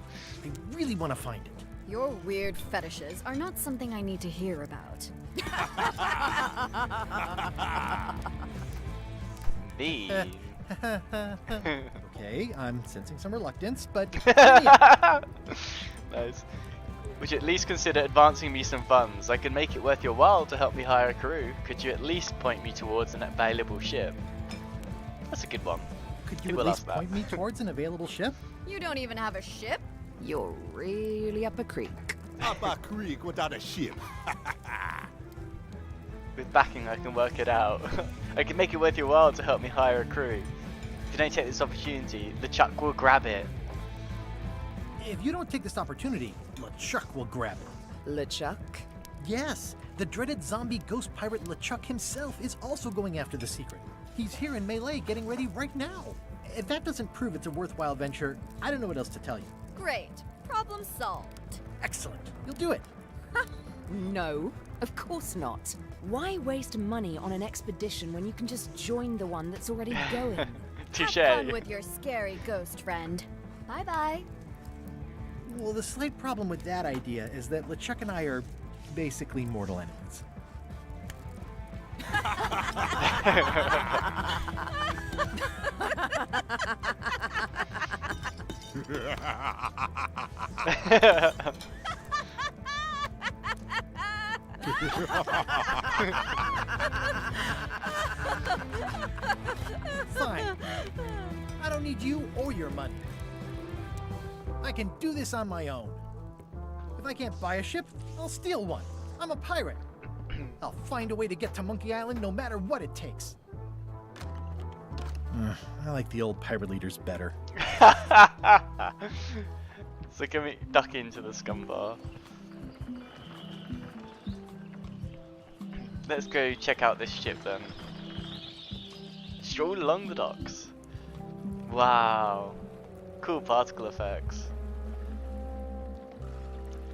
I really want to find it. Your weird fetishes are not something I need to hear about. Me. Okay, I'm sensing some reluctance, but Nice. Would you at least consider advancing me some funds? I can make it worth your while to help me hire a crew. Could you at least point me towards an available ship? That's a good one. could Who you will at ask least that? point me towards an available ship? You don't even have a ship? You're really up a creek. Up a creek without a ship. With backing, I can work it out. I can make it worth your while to help me hire a crew. If you don't take this opportunity, the Chuck will grab it. If you don't take this opportunity, LeChuck will grab it. LeChuck? Yes, the dreaded zombie ghost pirate LeChuck himself is also going after the secret. He's here in Melee getting ready right now. If that doesn't prove it's a worthwhile venture, I don't know what else to tell you. Great. Problem solved. Excellent. You'll do it. No, of course not. Why waste money on an expedition when you can just join the one that's already going? Touche. Have fun with your scary ghost friend. Bye-bye. Well, the slight problem with that idea is that LeChuck and I are basically mortal enemies. Fine. I don't need you or your money. I can do this on my own. If I can't buy a ship, I'll steal one. I'm a pirate. I'll find a way to get to Monkey Island no matter what it takes. I like the old pirate leaders better. So can we duck into the scum bar? Let's go check out this ship then. Stroll along the docks. Wow. Cool particle effects.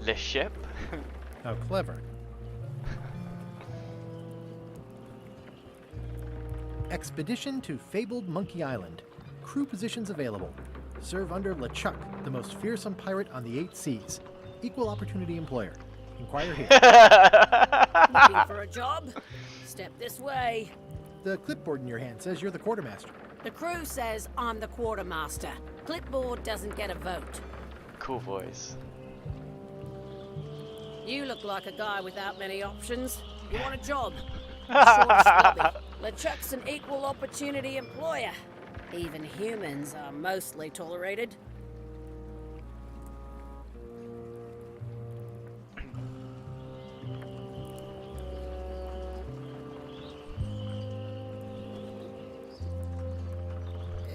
The ship? How clever. Expedition to fabled Monkey Island. Crew positions available. Serve under LeChuck, the most fearsome pirate on the 8 seas. Equal opportunity employer. Inquire here. Looking for a job? Step this way. The clipboard in your hand says you're the quartermaster. The crew says I'm the quartermaster. Clipboard doesn't get a vote. Cool voice. You look like a guy without many options. You want a job? Short and snobby. LeChuck's an equal opportunity employer. Even humans are mostly tolerated.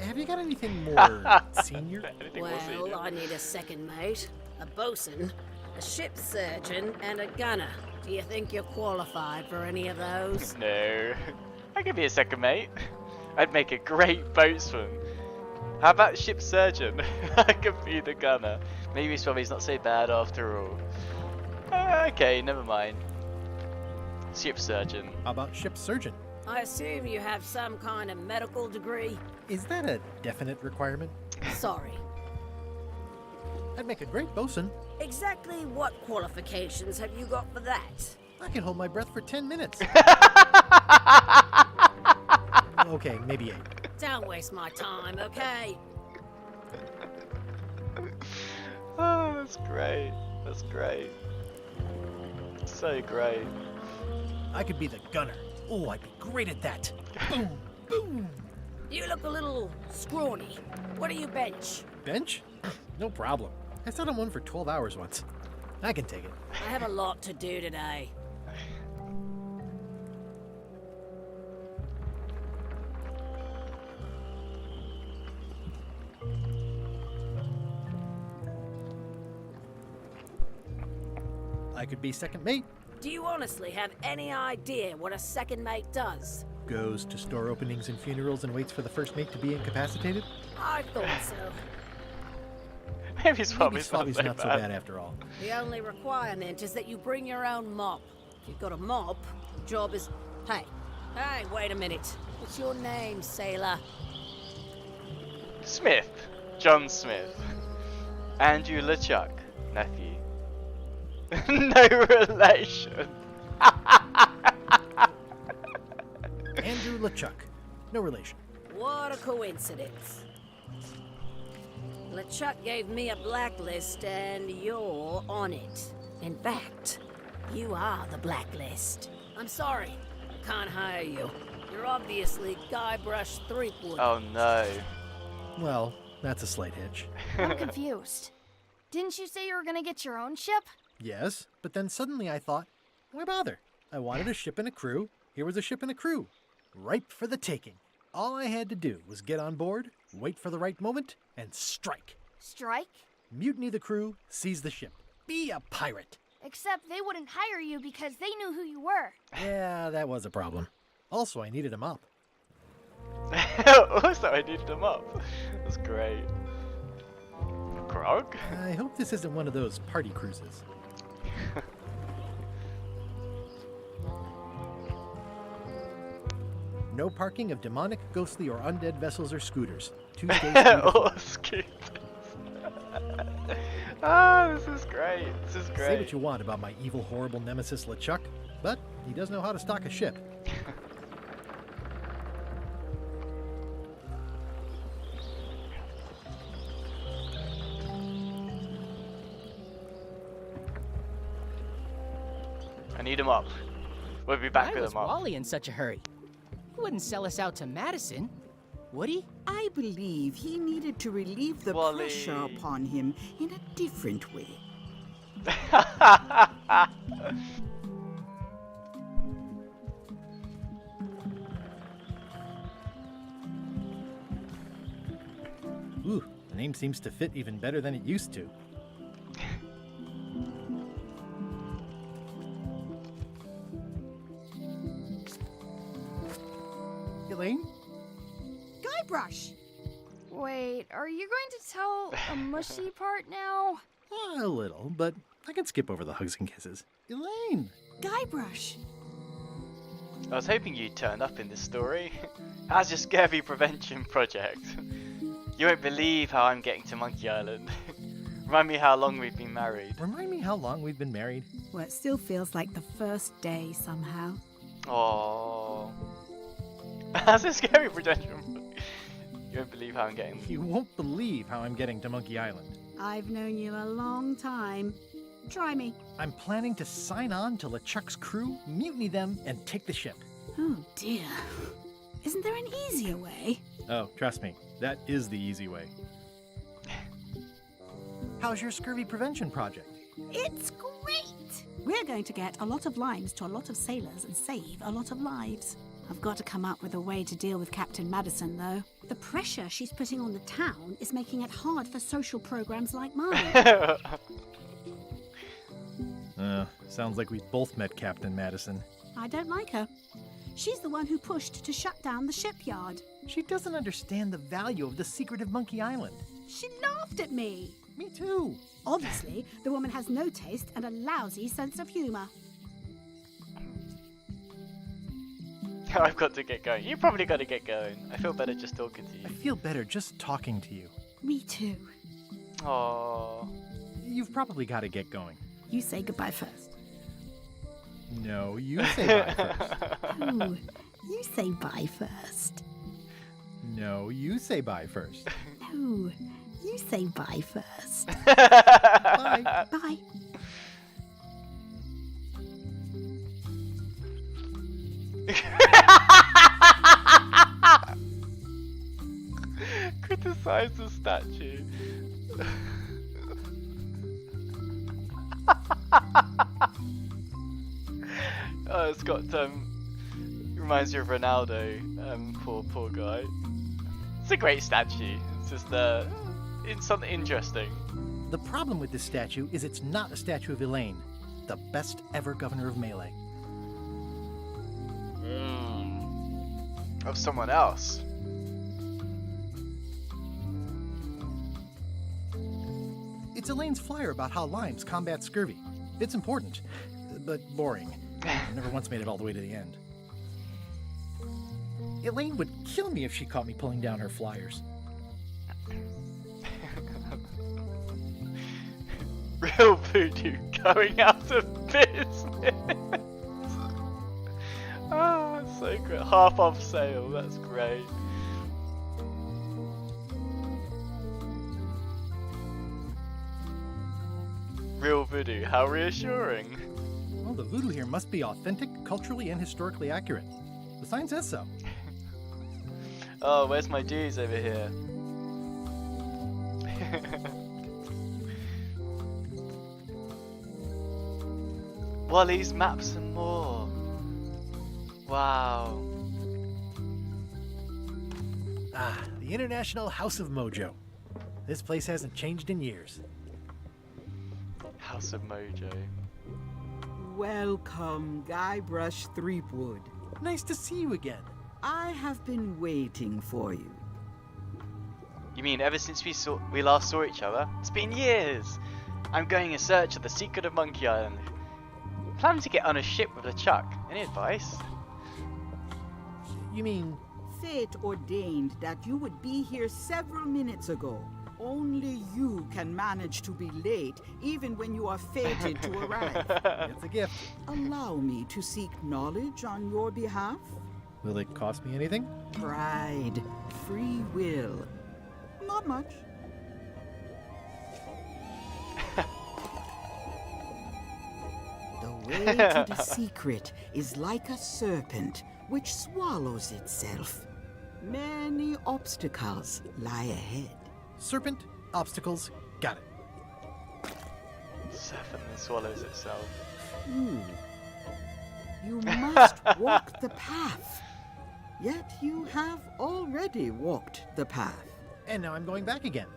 Have you got anything more senior? Anything more senior? Well, I need a second mate, a bosun, a ship surgeon, and a gunner. Do you think you're qualified for any of those? No. I could be a second mate. I'd make a great boatswain. How about ship surgeon? I could be the gunner. Maybe Swami's not so bad after all. Okay, never mind. Ship surgeon. How about ship surgeon? I assume you have some kind of medical degree? Is that a definite requirement? Sorry. I'd make a great bosun. Exactly what qualifications have you got for that? I can hold my breath for 10 minutes. Okay, maybe 8. Don't waste my time, okay? Oh, that's great. That's great. So great. I could be the gunner. Oh, I'd be great at that. Boom, boom. You look a little scrawny. What do you bench? Bench? No problem. I sat on one for 12 hours once. I can take it. I have a lot to do today. I could be second mate. Do you honestly have any idea what a second mate does? Goes to store openings and funerals and waits for the first mate to be incapacitated. I thought so. Maybe Maybe Swabby's Swabby's not so bad after all. The only requirement is that you bring your own mop. If you've got a mop, the job is... Hey, wait a minute. What's your name, sailor? Smith. John Smith. Andrew LeChuck. Nephew. No relation. Andrew LeChuck. No relation. What a coincidence. LeChuck gave me a blacklist and you're on it. In fact, you are the blacklist. I'm sorry, I can't hire you. You're obviously Guybrush Threepwood. Oh no. Well, that's a slight hitch. I'm confused. Didn't you say you were gonna get your own ship? Yes, but then suddenly I thought, why bother? I wanted a ship and a crew. Here was a ship and a crew. Ripe for the taking. All I had to do was get on board, wait for the right moment, and strike. Strike? Mutiny the crew, seize the ship. Be a pirate. Except they wouldn't hire you because they knew who you were. Yeah, that was a problem. Also, I needed a mop. Also, I needed him up. That's great. Grog? I hope this isn't one of those party cruises. No parking of demonic, ghostly, or undead vessels or scooters. Tuesdays. Or scooters. Ah, this is great. This is great. Say what you want about my evil, horrible nemesis LeChuck, but he does know how to stock a ship. I need him up. We'll be back Why with was him up. Wally in such a hurry? He wouldn't sell us out to Madison, would he? I believe he needed to relieve the Wally. pressure upon him in a different way. Ooh, the name seems to fit even better than it used to. Elaine? Guybrush! Wait, are you going to tell a mushy part now? A little, but I can skip over the hugs and kisses. Elaine! Guybrush! I was hoping you'd turn up in this story. How's your scurvy prevention project? You won't believe how I'm getting to Monkey Island. Remind me how long we've been married. Remind me how long we've been married. Well, it still feels like the first day somehow. Oh. How's your scurvy prevention? You won't believe how I'm getting. You won't believe how I'm getting to Monkey Island. I've known you a long time. Try me. I'm planning to sign on to LeChuck's crew, mutiny them, and take the ship. Oh dear. Isn't there an easier way? Oh, trust me, that is the easy way. How's your scurvy prevention project? It's great! We're going to get a lot of lines to a lot of sailors and save a lot of lives. I've got to come up with a way to deal with Captain Madison, though. The pressure she's putting on the town is making it hard for social programs like mine. Sounds like we both met Captain Madison. I don't like her. She's the one who pushed to shut down the shipyard. She doesn't understand the value of the secret of Monkey Island. She laughed at me. Me too. Obviously, the woman has no taste and a lousy sense of humor. I've got to get going. You probably got to get going. I feel better just talking to I you. feel better just talking to you. Me too. Aww. You've probably got to get going. You say goodbye first. No, you say bye first. Ooh, you say bye first. No, you say bye first. No, you say bye first. Bye. Bye. Criticize the statue. Oh, it's got reminds you of Ronaldo. Poor guy. It's a great statue. It's just it's something interesting. The problem with this statue is it's not a statue of Elaine, the best ever governor of Melee. Of someone else. It's Elaine's flyer about how limes combat scurvy. It's important, but boring. Never once made it all the way to the end. Elaine would kill me if she caught me pulling down her flyers. Real voodoo going out of business. Ah, so great. Half off sale, that's great. Real voodoo, how reassuring. Well, the voodoo here must be authentic, culturally and historically accurate. The sign says so. Oh, where's my dues over here? Wally's maps and more. Wow. Ah, the International House of Mojo. This place hasn't changed in years. House of Mojo. Welcome, Guybrush Threepwood. Nice to see you again. I have been waiting for you. You mean ever since we last saw each other? It's been years! I'm going in search of the secret of Monkey Island. Planning to get on a ship with LeChuck. Any advice? You mean... Fate ordained that you would be here several minutes ago. Only you can manage to be late, even when you are fated to arrive. It's a gift. Allow me to seek knowledge on your behalf. Will it cost me anything? Pride, free will. Not much. The way to the secret is like a serpent which swallows itself. Many obstacles lie ahead. Serpent, obstacles, got it. Serpent that swallows itself. You must walk the path. Yet you have already walked the path. And now I'm going back again.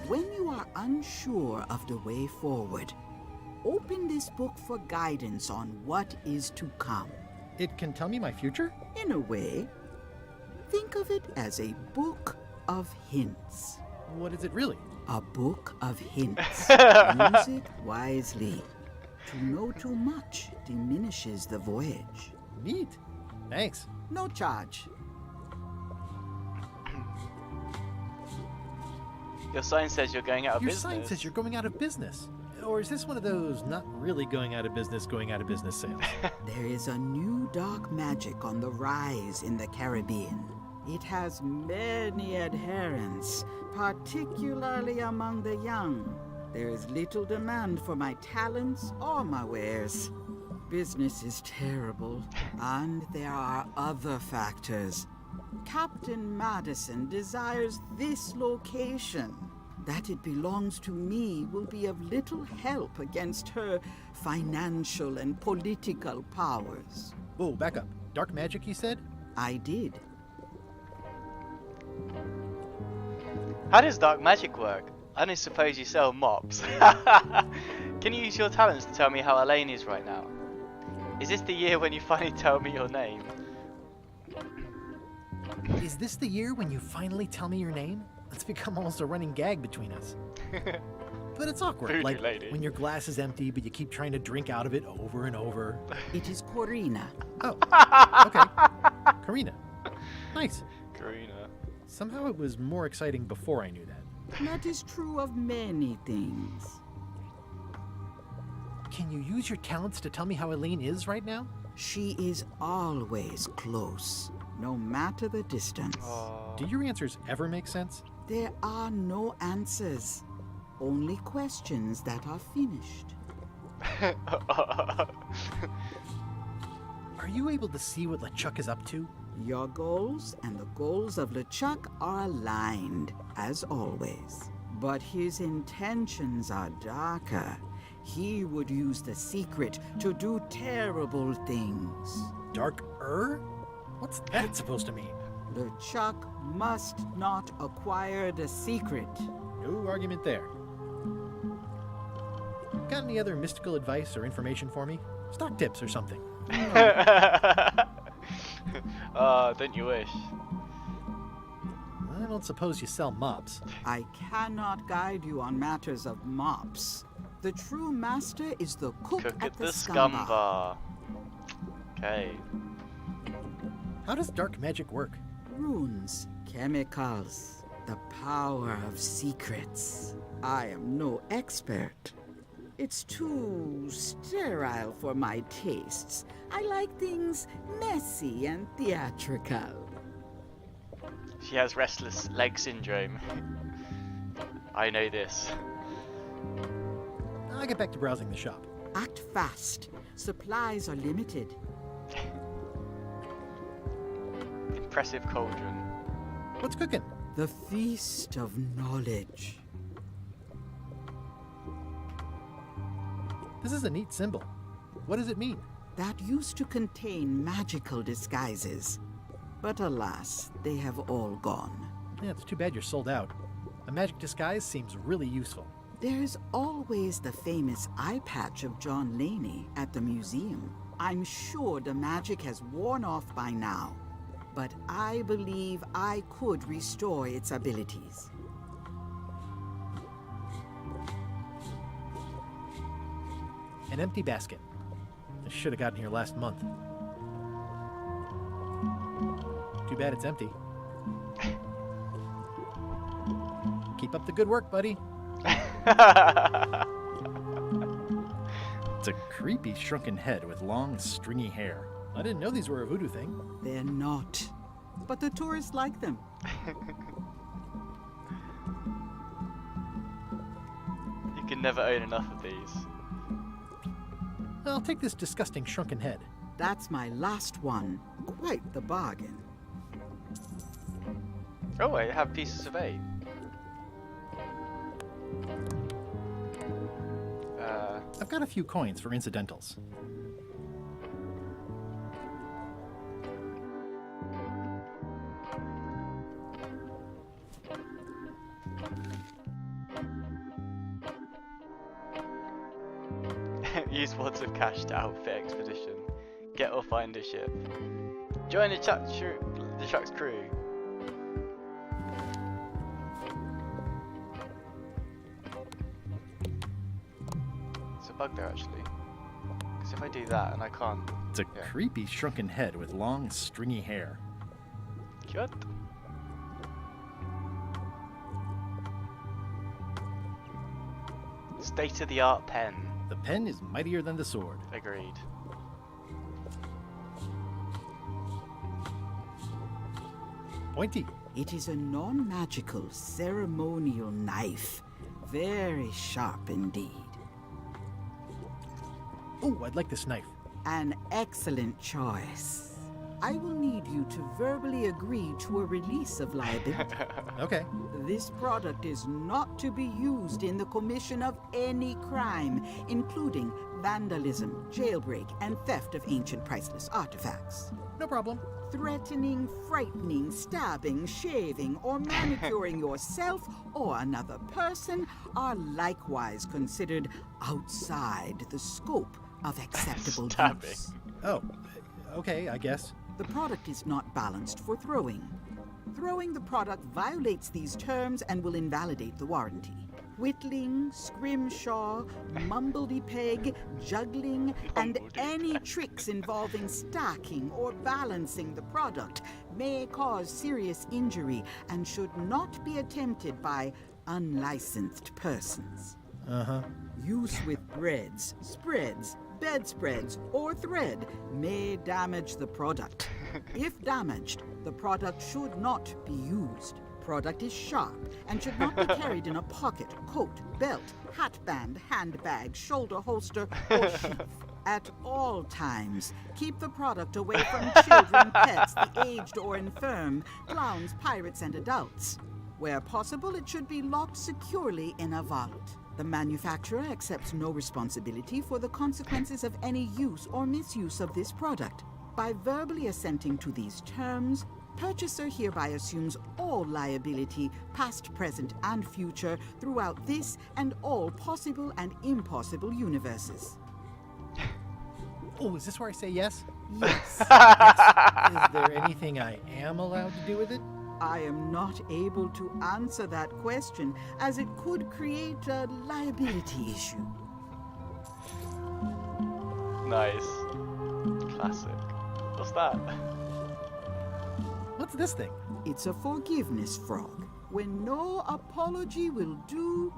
When you are unsure of the way forward, open this book for guidance on what is to come. It can tell me my future? In a way, think of it as a book of hints. What is it really? A book of hints. Use it wisely. To know too much diminishes the voyage. Neat. Thanks. No charge. Your sign says you're going out of Your business. sign says you're going out of business. Or is this one of those not really going out of business sales? There is a new dark magic on the rise in the Caribbean. It has many adherents, particularly among the young. There is little demand for my talents or my wares. Business is terrible, and there are other factors. Captain Madison desires this location. That it belongs to me will be of little help against her financial and political powers. Whoa, back up. Dark magic, you said? I did. How does dark magic work? I don't suppose you sell mops. Can you use your talents to tell me how Elaine is right now? Is this the year when you finally tell me your name? Is this the year when you finally tell me your name? It's become almost a running gag between us. But it's awkward, Voodoo like lady. when your glass is empty, but you keep trying to drink out of it over and over. It is Corina. Oh, okay. Karina. Nice. Karina. Somehow it was more exciting before I knew that. That is true of many things. Can you use your talents to tell me how Elaine is right now? She is always close, no matter the distance. Do your answers ever make sense? There are no answers, only questions that are finished. Are you able to see what LeChuck is up to? Your goals and the goals of LeChuck are aligned, as always. But his intentions are darker. He would use the secret to do terrible things. Dark-er? What's that supposed to mean? LeChuck must not acquire the secret. No argument there. Got any other mystical advice or information for me? Stock tips or something? Don't you wish? I don't suppose you sell mops. I cannot guide you on matters of mops. The true master is the cook at the scum bar. Okay. How does dark magic work? Runes, chemicals, the power of secrets. I am no expert. It's too sterile for my tastes. I like things messy and theatrical. She has restless leg syndrome. I know this. I'll get back to browsing the shop. Act fast. Supplies are limited. Impressive cauldron. What's cooking? The feast of knowledge. This is a neat symbol. What does it mean? That used to contain magical disguises. But alas, they have all gone. Yeah, it's too bad you're sold out. A magic disguise seems really useful. There's always the famous eye patch of John Laney at the museum. I'm sure the magic has worn off by now, but I believe I could restore its abilities. An empty basket. I should have gotten here last month. Too bad it's empty. Keep up the good work, buddy. It's a creepy shrunken head with long, stringy hair. I didn't know these were a voodoo thing. They're not, but the tourists like them. You can never own enough of these. I'll take this disgusting shrunken head. That's my last one. Quite the bargain. Oh, I have pieces of 8. I've got a few coins for incidentals. Use wads of cash to outfit expedition. Get or find a ship. Join the truck's crew. It's a bug there actually. Because if I do that and I can't. It's a creepy shrunken head with long, stringy hair. Cute. State-of-the-art pen. The pen is mightier than the sword. Agreed. Pointy. It is a non-magical ceremonial knife. Very sharp indeed. Oh, I'd like this knife. An excellent choice. I will need you to verbally agree to a release of liability. Okay. This product is not to be used in the commission of any crime, including vandalism, jailbreak, and theft of ancient priceless artifacts. No problem. Threatening, frightening, stabbing, shaving, or manicuring yourself or another person are likewise considered outside the scope of acceptable use. Oh, okay, I guess. The product is not balanced for throwing. Throwing the product violates these terms and will invalidate the warranty. whittling, scrimshaw, mumbledy-peg, juggling, and any tricks involving stacking or balancing the product may cause serious injury and should not be attempted by unlicensed persons. Use with breads, spreads, bedspreads, or thread may damage the product. If damaged, the product should not be used. Product is sharp and should not be carried in a pocket, coat, belt, hatband, handbag, shoulder holster, or sheath. At all times, keep the product away from children, pets, the aged or infirm, clowns, pirates, and adults. Where possible, it should be locked securely in a vault. The manufacturer accepts no responsibility for the consequences of any use or misuse of this product. By verbally assenting to these terms, purchaser hereby assumes all liability, past, present, and future, throughout this and all possible and impossible universes. Oh, is this where I say yes? Yes. Yes. Is there anything I am allowed to do with it? I am not able to answer that question, as it could create a liability issue. Nice. Classic. What's that? What's this thing? It's a forgiveness frog. When no apology will do,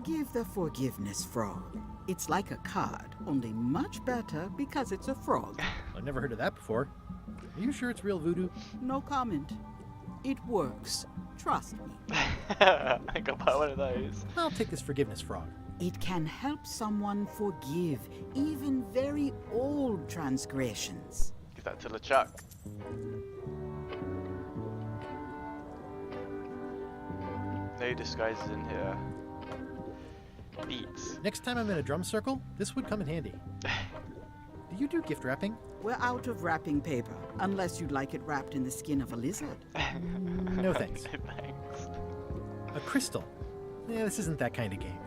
give the forgiveness frog. It's like a card, only much better because it's a frog. I've never heard of that before. Are you sure it's real voodoo? No comment. It works. Trust me. I got buy one of those. I'll take this forgiveness frog. It can help someone forgive even very old transgressions. Give that to LeChuck. No disguises in here. Beats. Next time I'm in a drum circle, this would come in handy. Do you do gift wrapping? We're out of wrapping paper, unless you'd like it wrapped in the skin of a lizard. No thanks. No thanks. A crystal? Yeah, this isn't that kind of game.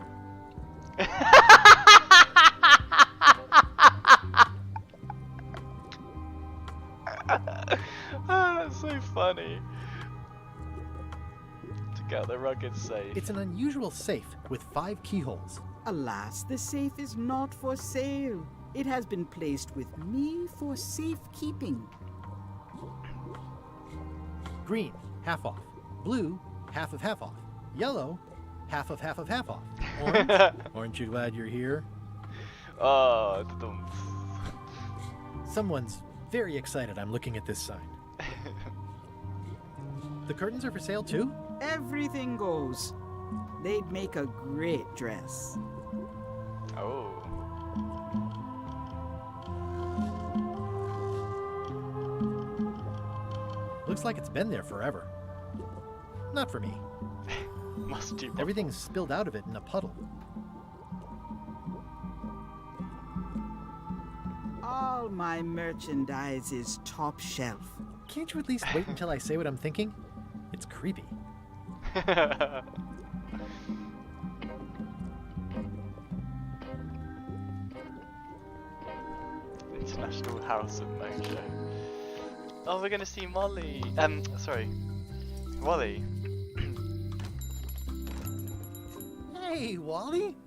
That's so funny. Took out the rugged safe. It's an unusual safe with 5 keyholes. Alas, the safe is not for sale. It has been placed with me for safekeeping. Green, half off. Blue, half of half off. Yellow, half of half of half off. Orange, aren't you glad you're here? Oh, dum. Someone's very excited I'm looking at this sign. The curtains are for sale too? Everything goes. They'd make a great dress. Oh. Looks like it's been there forever. Not for me. Must do. Everything's spilled out of it in a puddle. All my merchandise is top shelf. Can't you at least wait until I say what I'm thinking? It's creepy. International House of Mojo. Oh, we're gonna see Molly. Sorry, Wally. Hey, Wally.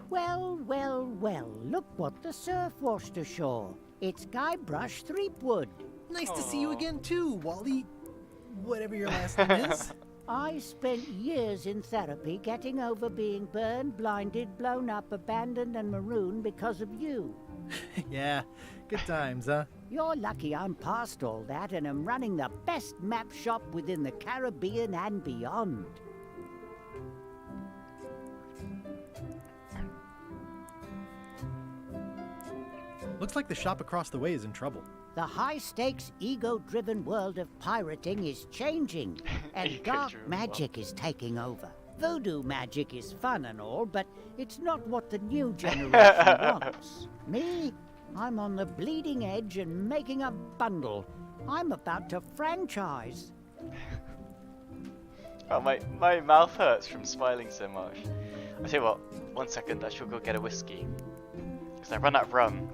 Well, well, well, look what the surf washed ashore. It's Guybrush Threepwood. Nice to see you again too, Wally. Whatever your last name is. I spent years in therapy getting over being burned, blinded, blown up, abandoned, and marooned because of you. Yeah, good times, huh? You're lucky I'm past all that and am running the best map shop within the Caribbean and beyond. Looks like the shop across the way is in trouble. The high-stakes, ego-driven world of pirating is changing, and dark magic is taking over. Voodoo magic is fun and all, but it's not what the new generation wants. Me? I'm on the bleeding edge and making a bundle. I'm about to franchise. Oh, my mouth hurts from smiling so much. I tell you what, 1 second, I should go get a whiskey. Because I run out of rum.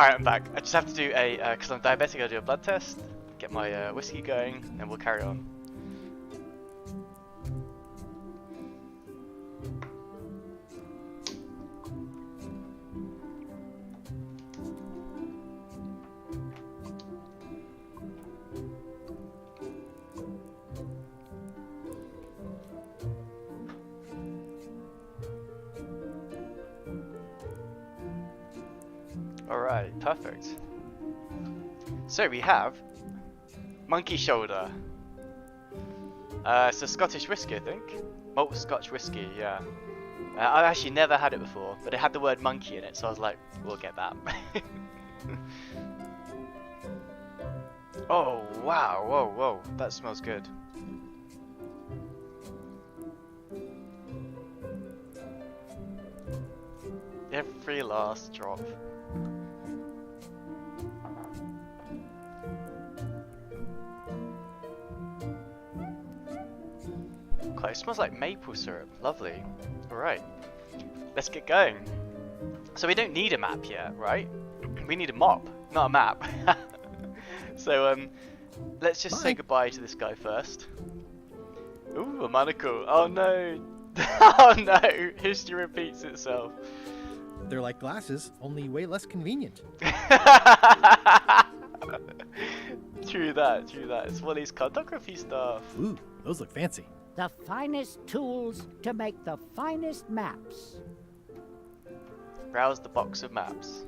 Alright, I'm back. I just have to do a, because I'm diabetic, I'll do a blood test, get my whiskey going, and we'll carry on. Alright, perfect. So we have Monkey Shoulder. It's a Scottish whiskey, I think. Malt Scotch whiskey, yeah. I've actually never had it before, but it had the word monkey in it, so I was like, we'll get that. Oh, wow, whoa, whoa, that smells good. Every last drop. Okay, it smells like maple syrup. Lovely. Alright. Let's get going. So we don't need a map yet, right? We need a mop, not a map. So let's just say goodbye to this guy first. Ooh, a monocle. Oh no. Oh no. History repeats itself. They're like glasses, only way less convenient. True that, true that. It's Wally's cartography stuff. Ooh, those look fancy. The finest tools to make the finest maps. Browse the box of maps.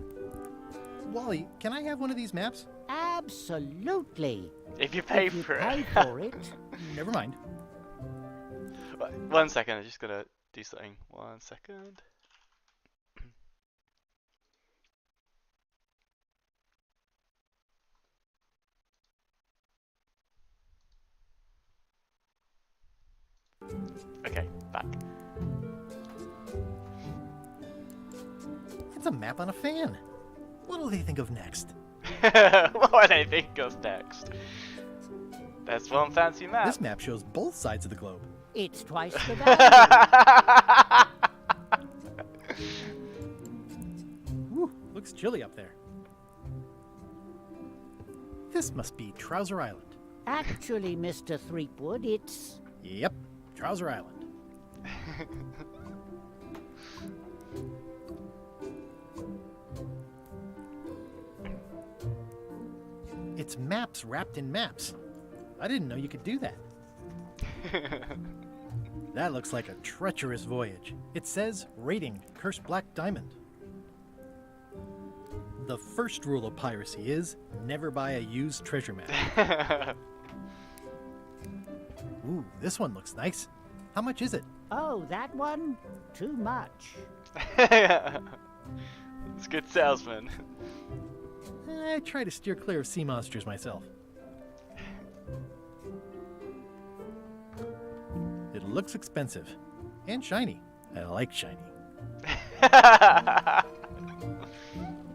Wally, can I have one of these maps? Absolutely. If you pay If you for pay it. for it. Never mind. 1 second, I'm just gonna do something. 1 second. Okay, back. It's a map on a fan. What'll they think of next? What do they think goes next? That's one fancy map. This map shows both sides of the globe. It's twice the value. Woo, looks chilly up there. This must be Trouser Island. Actually, Mr. Threepwood, it's... Yep, Trouser Island. It's maps wrapped in maps. I didn't know you could do that. That looks like a treacherous voyage. It says, rating, Cursed Black Diamond. The first rule of piracy is, never buy a used treasure map. Ooh, this one looks nice. How much is it? Oh, that one? Too much. It's good salesman. I try to steer clear of sea monsters myself. It looks expensive. And shiny. I like shiny.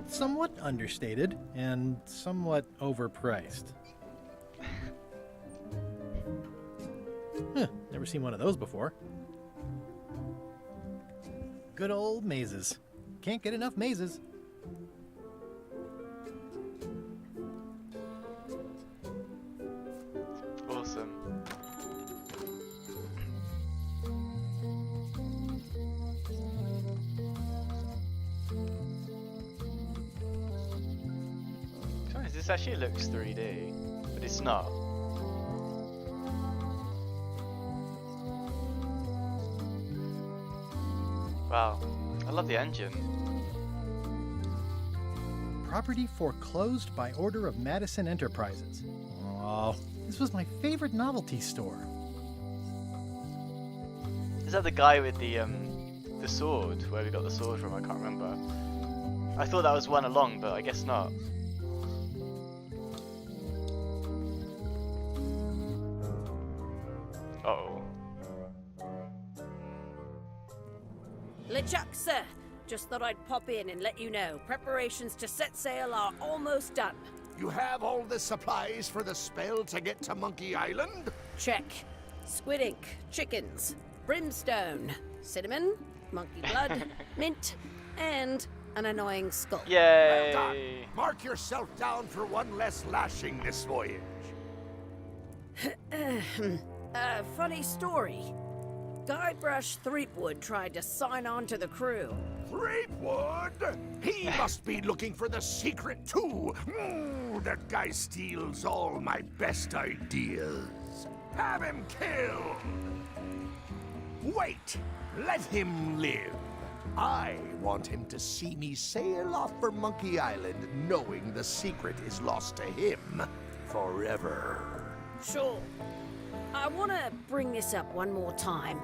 Somewhat understated, and somewhat overpriced. Huh, never seen one of those before. Good old mazes. Can't get enough mazes. Awesome. This actually looks 3D, but it's not. Wow, I love the engine. Property foreclosed by order of Madison Enterprises. Oh, this was my favorite novelty store. Is that the guy with the sword? Where we got the sword from? I can't remember. I thought that was one along, but I guess not. Uh-oh. LeChuck, sir. Just thought I'd pop in and let you know. Preparations to set sail are almost done. You have all the supplies for the spell to get to Monkey Island? Check. Squid ink, chickens, brimstone, cinnamon, monkey blood, mint, and an annoying skull. Yay! Well done. Mark yourself down for one less lashing this voyage. Funny story. Guybrush Threepwood tried to sign on to the crew. Threepwood? He must be looking for the secret too. That guy steals all my best ideas. Have him killed. Wait, let him live. I want him to see me sail off for Monkey Island knowing the secret is lost to him forever. Sure. I want to bring this up one more time.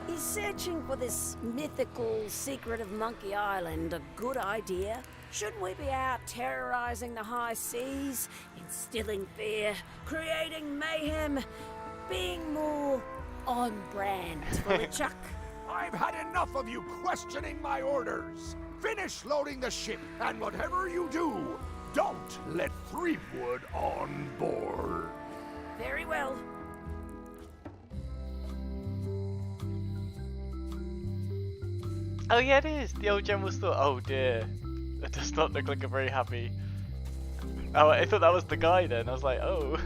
Is searching for this mythical secret of Monkey Island a good idea? Shouldn't we be out terrorizing the high seas, instilling fear, creating mayhem, being more on brand for LeChuck? I've had enough of you questioning my orders. Finish loading the ship, and whatever you do, don't let Threepwood on board. Very well. Oh yeah, it is! The old general store. Oh dear. That does not look like a very happy... Oh, I thought that was the guy then. I was like, oh,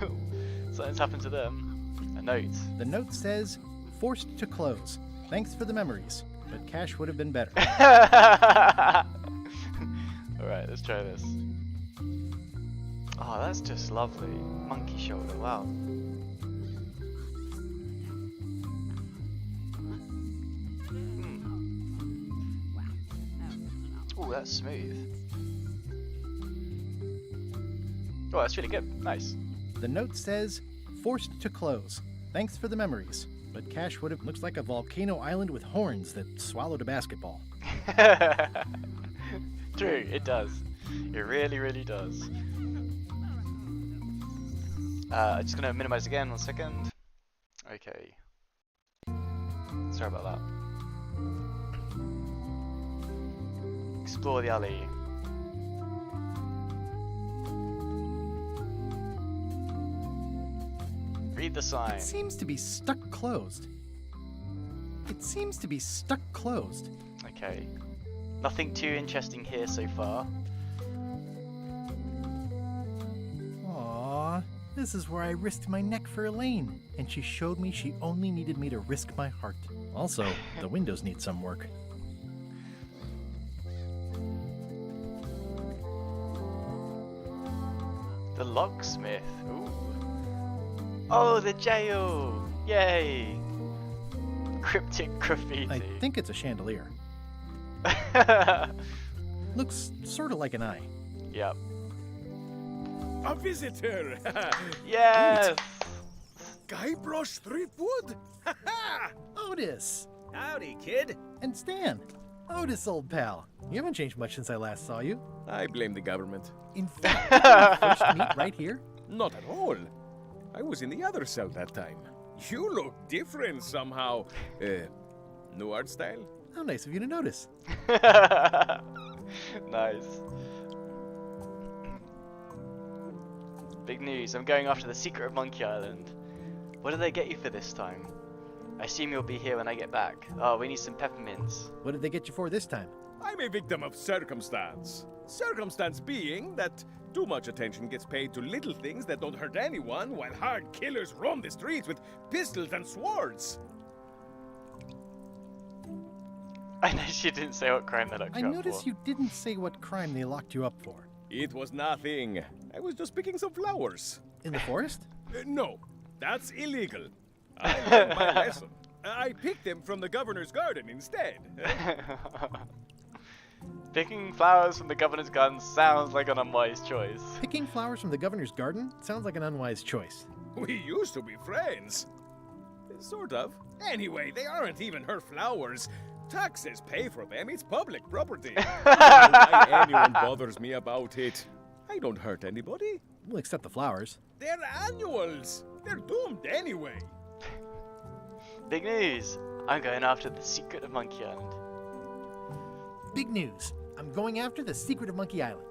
something's happened to them. A note. The note says, forced to close. Thanks for the memories, but cash would have been better. Alright, let's try this. Oh, that's just lovely. Monkey shoulder, wow. Oh, that's smooth. Oh, that's really good. Nice. The note says, forced to close. Thanks for the memories, but cash would have... Looks like a volcano island with horns that swallowed a basketball. True, it does. It really, really does. I'm just gonna minimize again, 1 second. Okay. Sorry about that. Explore the alley. Read the sign. It seems to be stuck closed. It seems to be stuck closed. Okay. Nothing too interesting here so far. Aww, this is where I risked my neck for Elaine, and she showed me she only needed me to risk my heart. Also, the windows need some work. The locksmith. Ooh. Oh, the jail! Yay! Cryptic graffiti. I think it's a chandelier. Looks sort of like an eye. Yep. A visitor! Yes! Guybrush Threepwood? Otis! Howdy, kid. And Stan. Otis, old pal. You haven't changed much since I last saw you. I blame the government. In fact, did we first meet right here? Not at all. I was in the other cell that time. You look different somehow. New art style? How nice of you to notice. Nice. Big news, I'm going after the secret of Monkey Island. What did they get you for this time? I assume you'll be here when I get back. Oh, we need some peppermints. What did they get you for this time? I'm a victim of circumstance. Circumstance being that too much attention gets paid to little things that don't hurt anyone, while hard killers roam the streets with pistols and swords. I know she didn't say what crime they locked I you up noticed for. you didn't say what crime they locked you up for. It was nothing. I was just picking some flowers. In the forest? No, that's illegal. I learned my lesson. I picked them from the governor's garden instead. Picking flowers from the governor's garden sounds like an unwise choice. Picking flowers from the governor's garden sounds like an unwise choice. We used to be friends. Sort of. Anyway, they aren't even her flowers. Taxes pay for them. It's public property. Why anyone bothers me about it? I don't hurt anybody. Well, except the flowers. They're annuals. They're doomed anyway. Big news! I'm going after the secret of Monkey Island. Big news. I'm going after the secret of Monkey Island.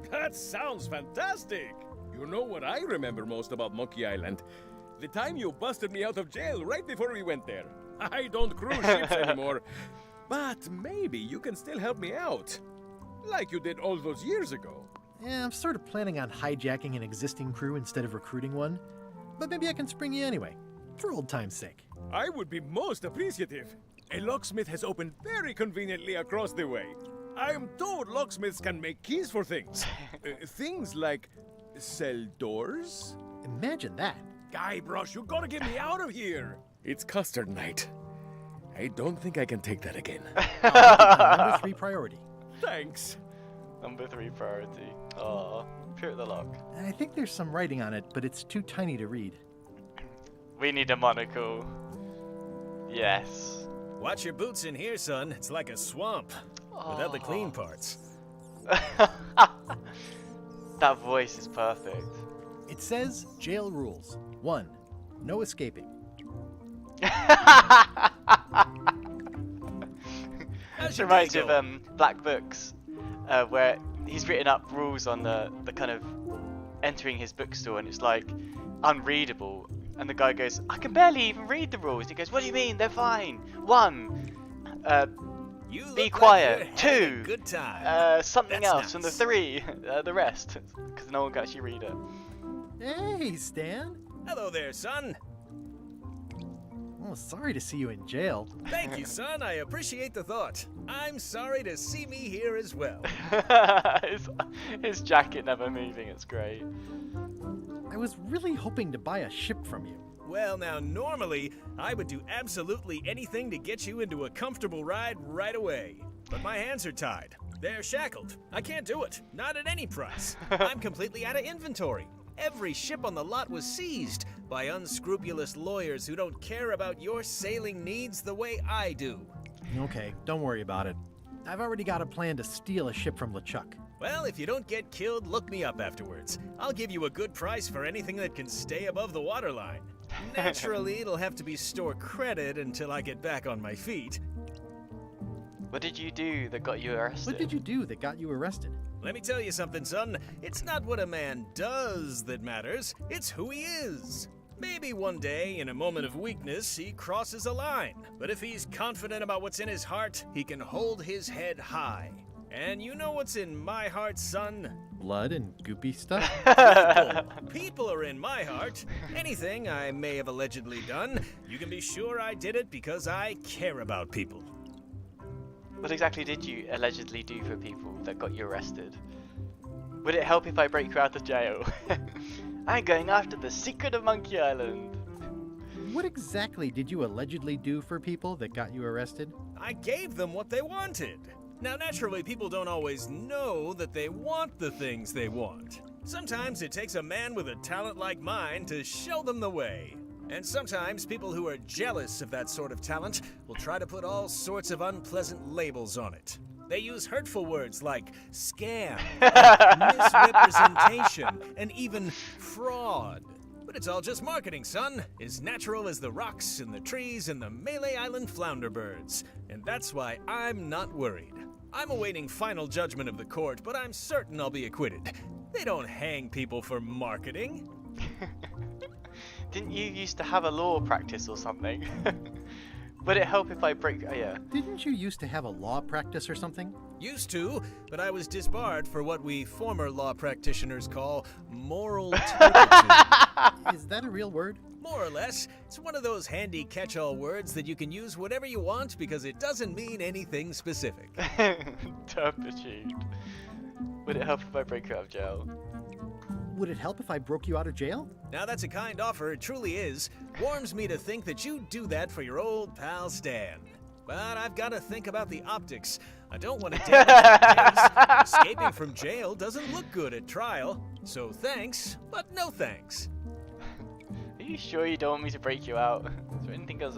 That sounds fantastic. You know what I remember most about Monkey Island? The time you busted me out of jail right before we went there. I don't cruise ships anymore. But maybe you can still help me out. Like you did all those years ago. Yeah, I'm sort of planning on hijacking an existing crew instead of recruiting one. But maybe I can spring you anyway, for old time's sake. I would be most appreciative. A locksmith has opened very conveniently across the way. I am told locksmiths can make keys for things. Things like cell doors? Imagine that. Guybrush, you gotta get me out of here! It's custard night. I don't think I can take that again. Number 3 priority. Thanks. Number 3 priority. Oh, put the lock. I think there's some writing on it, but it's too tiny to read. We need a monocle. Yes. Watch your boots in here, son. It's like a swamp. Without the clean parts. That voice is perfect. It says jail rules. 1. No escaping. This reminds me of Black Books, where he's written up rules on the kind of entering his bookstore, and it's like unreadable. And the guy goes, "I can barely even read the rules." He goes, "What do you mean? They're fine. 1, be quiet. Like 2, good time. something That's else. nice. And the 3, the rest, because no one can actually read it." Hey, Stan. Hello there, son. Oh, sorry to see you in jail. Thank you, son. I appreciate the thought. I'm sorry to see me here as well. his jacket never moving. It's great. I was really hoping to buy a ship from you. Well, now, normally, I would do absolutely anything to get you into a comfortable ride right away. But my hands are tied. They're shackled. I can't do it. Not at any price. I'm completely out of inventory. Every ship on the lot was seized by unscrupulous lawyers who don't care about your sailing needs the way I do. Okay, don't worry about it. I've already got a plan to steal a ship from LeChuck. Well, if you don't get killed, look me up afterwards. I'll give you a good price for anything that can stay above the waterline. Naturally, it'll have to be store credit until I get back on my feet. What did you do that got you arrested? What did you do that got you arrested? Let me tell you something, son. It's not what a man does that matters, it's who he is. Maybe one day, in a moment of weakness, he crosses a line. But if he's confident about what's in his heart, he can hold his head high. And you know what's in my heart, son? Blood and goopy stuff? People are in my heart. Anything I may have allegedly done, you can be sure I did it because I care about people. What exactly did you allegedly do for people that got you arrested? Would it help if I break you out of jail? I'm going after the secret of Monkey Island. What exactly did you allegedly do for people that got you arrested? I gave them what they wanted. Now, naturally, people don't always know that they want the things they want. Sometimes it takes a man with a talent like mine to show them the way. And sometimes people who are jealous of that sort of talent will try to put all sorts of unpleasant labels on it. They use hurtful words like scam, misrepresentation, and even fraud. But it's all just marketing, son. As natural as the rocks and the trees and the Melee Island flounder birds. And that's why I'm not worried. I'm awaiting final judgment of the court, but I'm certain I'll be acquitted. They don't hang people for marketing. Didn't you used to have a law practice or something? Would it help if I break... Oh, yeah. Didn't you used to have a law practice or something? Used to, but I was disbarred for what we former law practitioners call moral turpitude. Is that a real word? More or less. It's one of those handy catch-all words that you can use whatever you want because it doesn't mean anything specific. Turpitude. Would it help if I break you out of jail? Would it help if I broke you out of jail? Now that's a kind offer, it truly is. Warms me to think that you'd do that for your old pal Stan. But I've got to think about the optics. I don't want to damage your case. Escaping from jail doesn't look good at trial. So thanks, but no thanks. Are you sure you don't want me to break you out? Is there anything else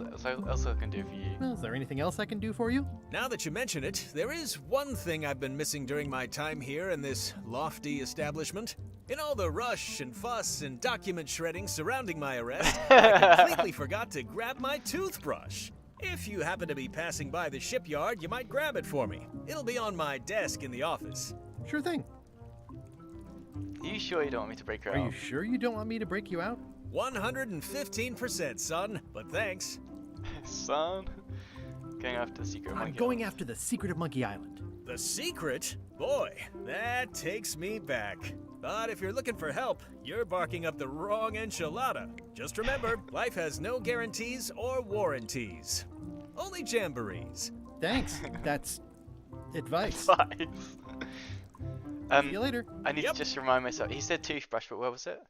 I can do for you? Well, is there anything else I can do for you? Now that you mention it, there is one thing I've been missing during my time here in this lofty establishment. In all the rush and fuss and document shredding surrounding my arrest, I completely forgot to grab my toothbrush. If you happen to be passing by the shipyard, you might grab it for me. It'll be on my desk in the office. Sure thing. Are you sure you don't want me to break you out? Are you sure you don't want me to break you out? 115%, son, but thanks. Son? Going after the secret of I'm Monkey going Island. after the secret of Monkey Island. The secret? Boy, that takes me back. But if you're looking for help, you're barking up the wrong enchilada. Just remember, life has no guarantees or warranties. Only jamborees. Thanks. That's advice. Advice. See you later. I need to just remind myself. He said toothbrush, but where was it?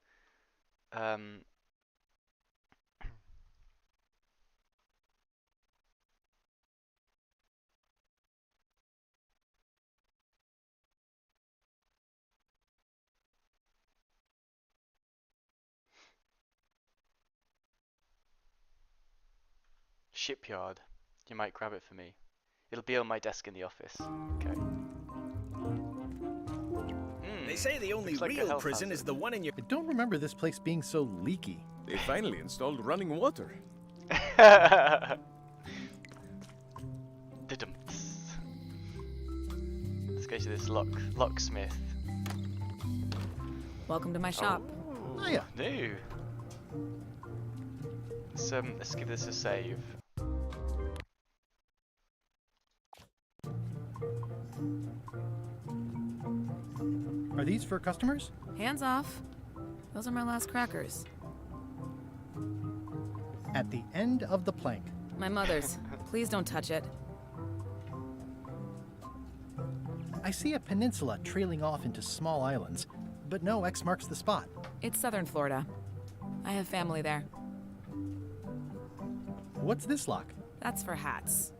Shipyard. You might grab it for me. It'll be on my desk in the office. Okay. They say the only looks like a real health prison hazard. is the one in your... I don't remember this place being so leaky. They finally installed running water. Didumts. Let's go to this locksmith. Welcome to my shop. Oh yeah. No. Let's give this a save. Are these for customers? Hands off. Those are my last crackers. At the end of the plank. My mother's. Please don't touch it. I see a peninsula trailing off into small islands, but no X marks the spot. It's southern Florida. I have family there. What's this lock? That's for hats.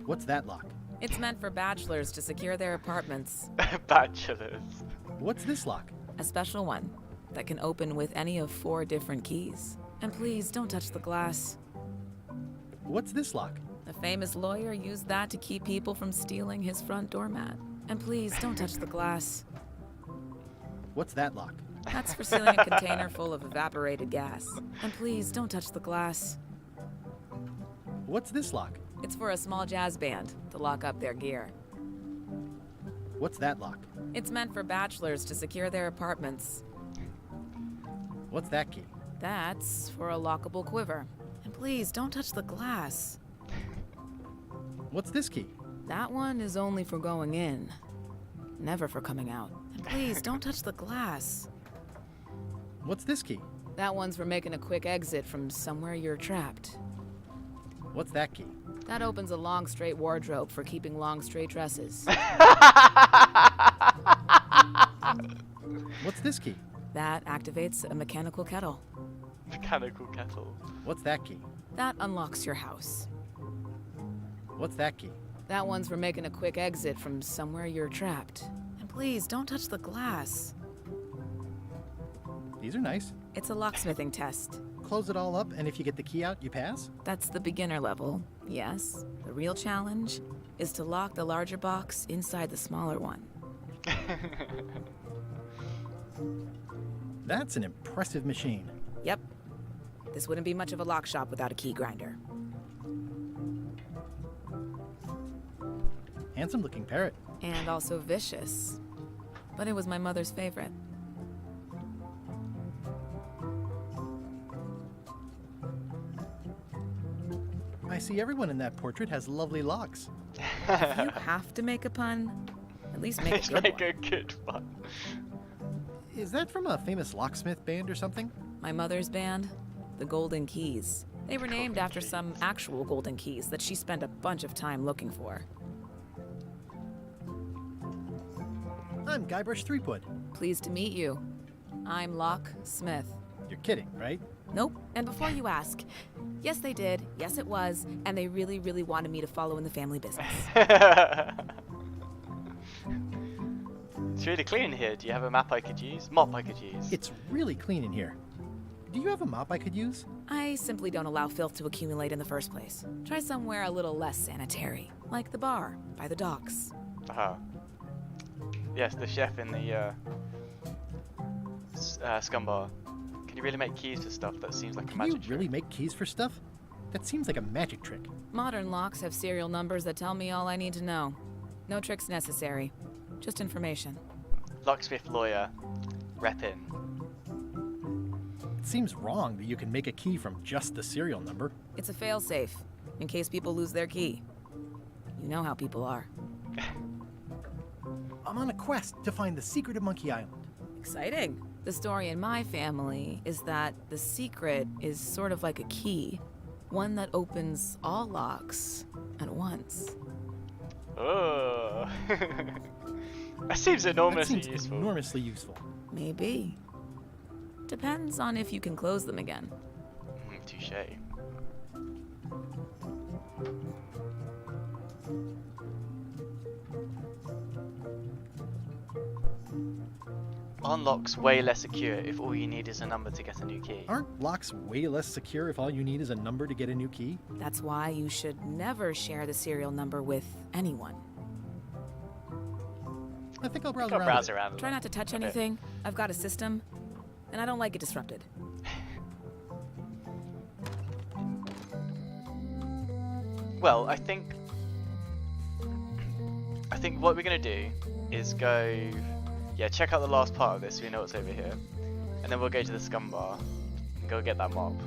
What's that lock? It's meant for bachelors to secure their apartments. Bachelors. What's this lock? A special one that can open with any of 4 different keys. And please don't touch the glass. What's this lock? A famous lawyer used that to keep people from stealing his front doormat. And please don't touch the glass. What's that lock? That's for sealing a container full of evaporated gas. And please don't touch the glass. What's this lock? It's for a small jazz band to lock up their gear. What's that lock? It's meant for bachelors to secure their apartments. What's that key? That's for a lockable quiver. And please don't touch the glass. What's this key? That one is only for going in, never for coming out. And please don't touch the glass. What's this key? That one's for making a quick exit from somewhere you're trapped. What's that key? That opens a long straight wardrobe for keeping long straight dresses. What's this key? That activates a mechanical kettle. Mechanical kettle. What's that key? That unlocks your house. What's that key? That one's for making a quick exit from somewhere you're trapped. And please don't touch the glass. These are nice. It's a locksmithing test. Close it all up, and if you get the key out, you pass? That's the beginner level, yes. The real challenge is to lock the larger box inside the smaller one. That's an impressive machine. Yep. This wouldn't be much of a lock shop without a key grinder. Handsome looking parrot. And also vicious. But it was my mother's favorite. I see everyone in that portrait has lovely locks. If you have to make a pun, at least make a good Make one. a good one. Is that from a famous locksmith band or something? My mother's band, the Golden Keys. They were named after some actual golden keys that she spent a bunch of time looking for. I'm Guybrush Threepwood. Pleased to meet you. I'm Lock Smith. You're kidding, right? Nope. And before you ask, yes they did, yes it was, and they really, really wanted me to follow in the family business. It's really clean here. Do you have a map I could use? Mop I could use? It's really clean in here. Do you have a mop I could use? I simply don't allow filth to accumulate in the first place. Try somewhere a little less sanitary, like the bar by the docks. Uh-huh. Yes, the chef in the scum bar. Can you really make keys to stuff? That seems like a Can magic you trick. really make keys for stuff? That seems like a magic trick. Modern locks have serial numbers that tell me all I need to know. No tricks necessary, just information. Locksmith lawyer, reppin'. It seems wrong that you can make a key from just the serial number. It's a failsafe. in case people lose their key. You know how people are. I'm on a quest to find the secret of Monkey Island. Exciting. The story in my family is that the secret is sort of like a key. One that opens all locks at once. Oh. That seems enormously useful. Enormously useful. Maybe. Depends on if you can close them again. Touche. Unlocks way less secure if all you need is a number to get a new key. Aren't locks way less secure if all you need is a number to get a new key? That's why you should never share the serial number with anyone. I think I'll browse around. Try not to touch anything. I've got a system, and I don't like it disrupted. Well, I think what we're gonna do is go, check out the last part of this so we know what's over here, and then we'll go to the scum bar and go get that mob.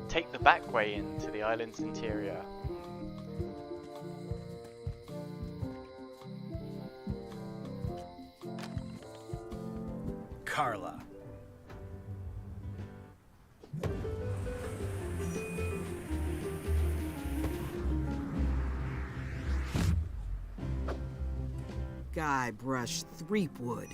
Take the back way into the island's interior. Carla. Guybrush Threepwood.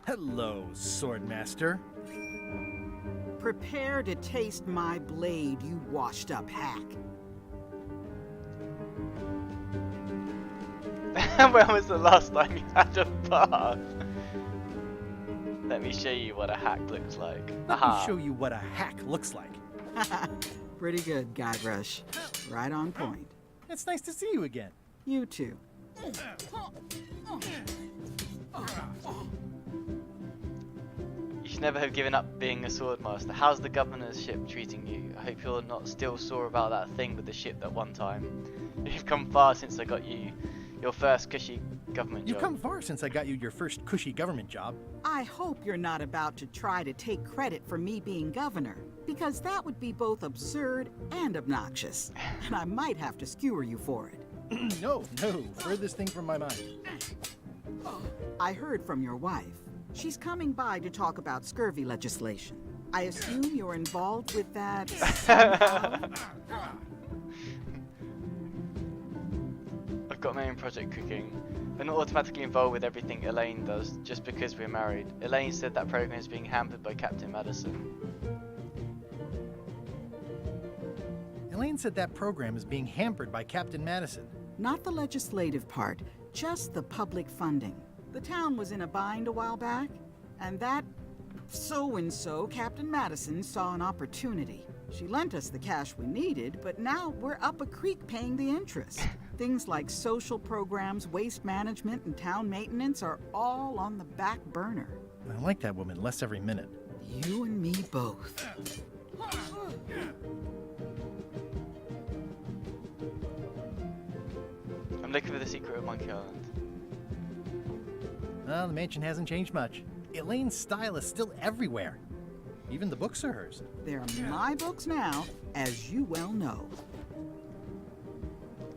Hello, Swordmaster. Prepare to taste my blade, you washed-up hack. When was the last time you had a bath? Let me show you what a hack looks like. Let me show you what a hack looks like. Pretty good, Guybrush. Right on point. It's nice to see you again. You too. You should never have given up being a swordmaster. How's the governor's ship treating you? I hope you're not still sore about that thing with the ship that one time. You've come far since I got you your first cushy government job. You've come far since I got you your first cushy government job. I hope you're not about to try to take credit for me being governor, because that would be both absurd and obnoxious, and I might have to skewer you for it. No, furthest thing from my mind. I heard from your wife. She's coming by to talk about scurvy legislation. I assume you're involved with that somehow? I've got my own project cooking. We're not automatically involved with everything Elaine does just because we're married. Elaine said that program is being hampered by Captain Madison. Elaine said that program is being hampered by Captain Madison. Not the legislative part, just the public funding. The town was in a bind a while back, and that so-and-so, Captain Madison, saw an opportunity. She lent us the cash we needed, but now we're up a creek paying the interest. Things like social programs, waste management, and town maintenance are all on the back burner. I like that woman less every minute. You and me both. I'm looking for the secret of Monkey Island. Well, the mansion hasn't changed much. Elaine's style is still everywhere. Even the books are hers. They're my books now, as you well know.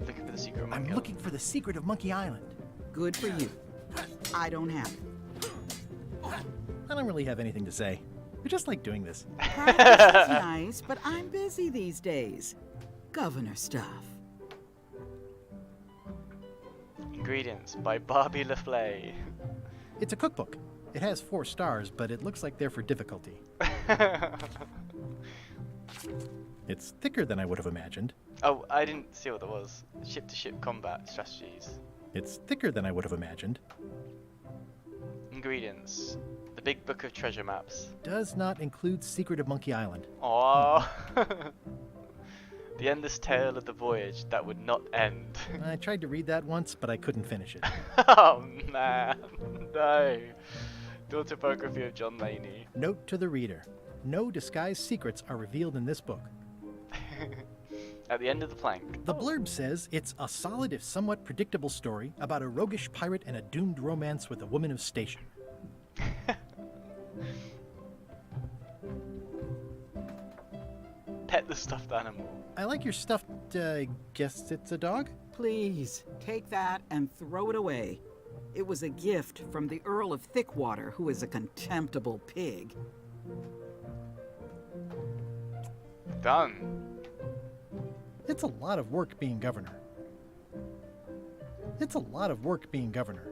Looking for the secret of Monkey I'm Island. looking for the secret of Monkey Island. Good for you. I don't have it. I don't really have anything to say. I just like doing this. Practice is nice, but I'm busy these days. Governor stuff. Ingredients by Barbie LaFlay. It's a cookbook. It has 4 stars, but it looks like they're for difficulty. It's thicker than I would have imagined. Oh, I didn't see what that was. Ship-to-ship combat strategies. It's thicker than I would have imagined. Ingredients. The Big Book of Treasure Maps. Does not include Secret of Monkey Island. Aww. The endless tale of the voyage that would not end. I tried to read that once, but I couldn't finish it. Oh man, no. The autobiography of John Laney. Note to the reader. No disguised secrets are revealed in this book. At the end of the plank. The blurb says it's a solid if somewhat predictable story about a roguish pirate and a doomed romance with a woman of station. Pet the stuffed animal. I like your stuffed, guess it's a dog? Please, take that and throw it away. It was a gift from the Earl of Thickwater, who is a contemptible pig. Done. It's a lot of work being governor. It's a lot of work being governor.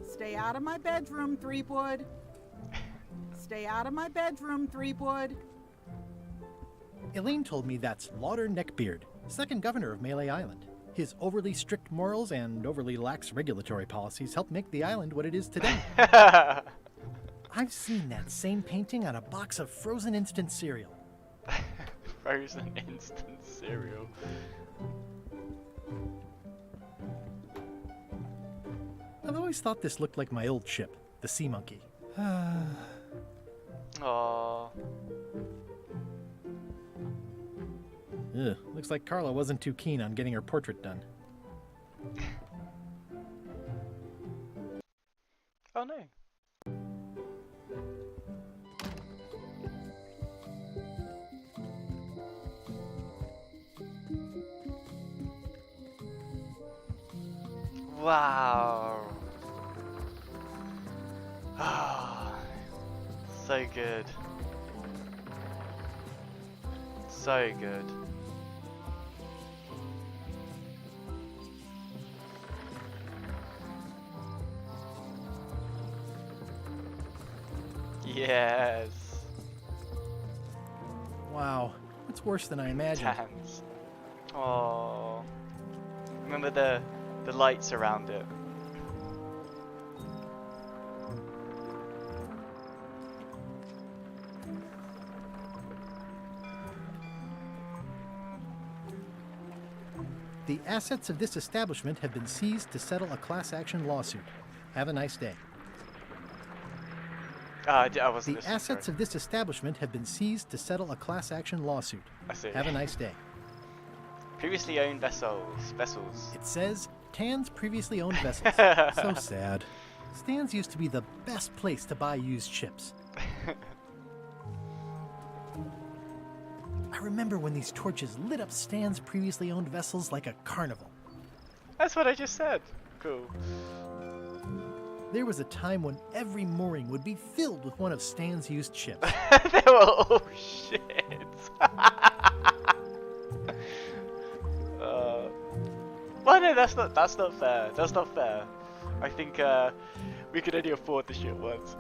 Stay out of my bedroom, Threepwood. Stay out of my bedroom, Threepwood. Elaine told me that's Lauder Neckbeard, second governor of Melee Island. His overly strict morals and overly lax regulatory policies helped make the island what it is today. I've seen that same painting on a box of frozen instant cereal. Frozen instant cereal. I've always thought this looked like my old ship, the Sea Monkey. Aww. Ugh, looks like Carla wasn't too keen on getting her portrait done. Oh no. Wow. Ah, so good. So good. Yes. Wow, it's worse than I imagined. Hands. Oh. Remember the lights around it. The assets of this establishment have been seized to settle a class action lawsuit. Have a nice day. I wasn't The listening, assets sorry. of this establishment have been seized to settle a class action lawsuit. I see. Have a nice day. Previously owned vessels. It says Tan's previously owned vessels. So sad. Stan's used to be the best place to buy used ships. I remember when these torches lit up Stan's previously owned vessels like a carnival. That's what I just said. Cool. There was a time when every mooring would be filled with one of Stan's used ships. They were all shit. Well, no, that's not fair. That's not fair. I think we could only afford the shit once.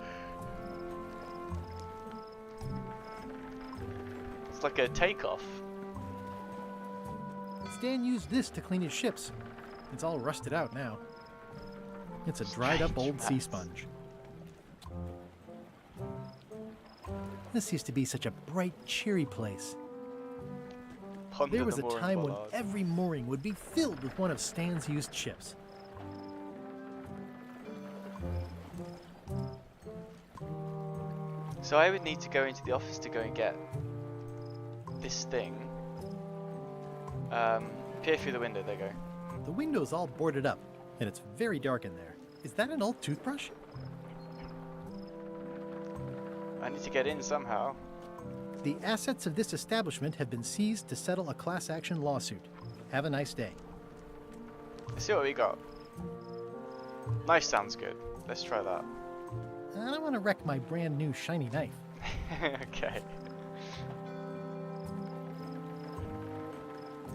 It's like a takeoff. Stan used this to clean his ships. It's all rusted out now. It's a dried up old sea sponge. This used to be such a bright, cheery place. There was a time when every mooring would be filled with one of Stan's used ships. So I would need to go into the office to go and get this thing. Peer through the window, there you go. The window's all boarded up, and it's very dark in there. Is that an old toothbrush? I need to get in somehow. The assets of this establishment have been seized to settle a class action lawsuit. Have a nice day. Let's see what we got. Knife sounds good. Let's try that. I don't want to wreck my brand new shiny knife. Okay.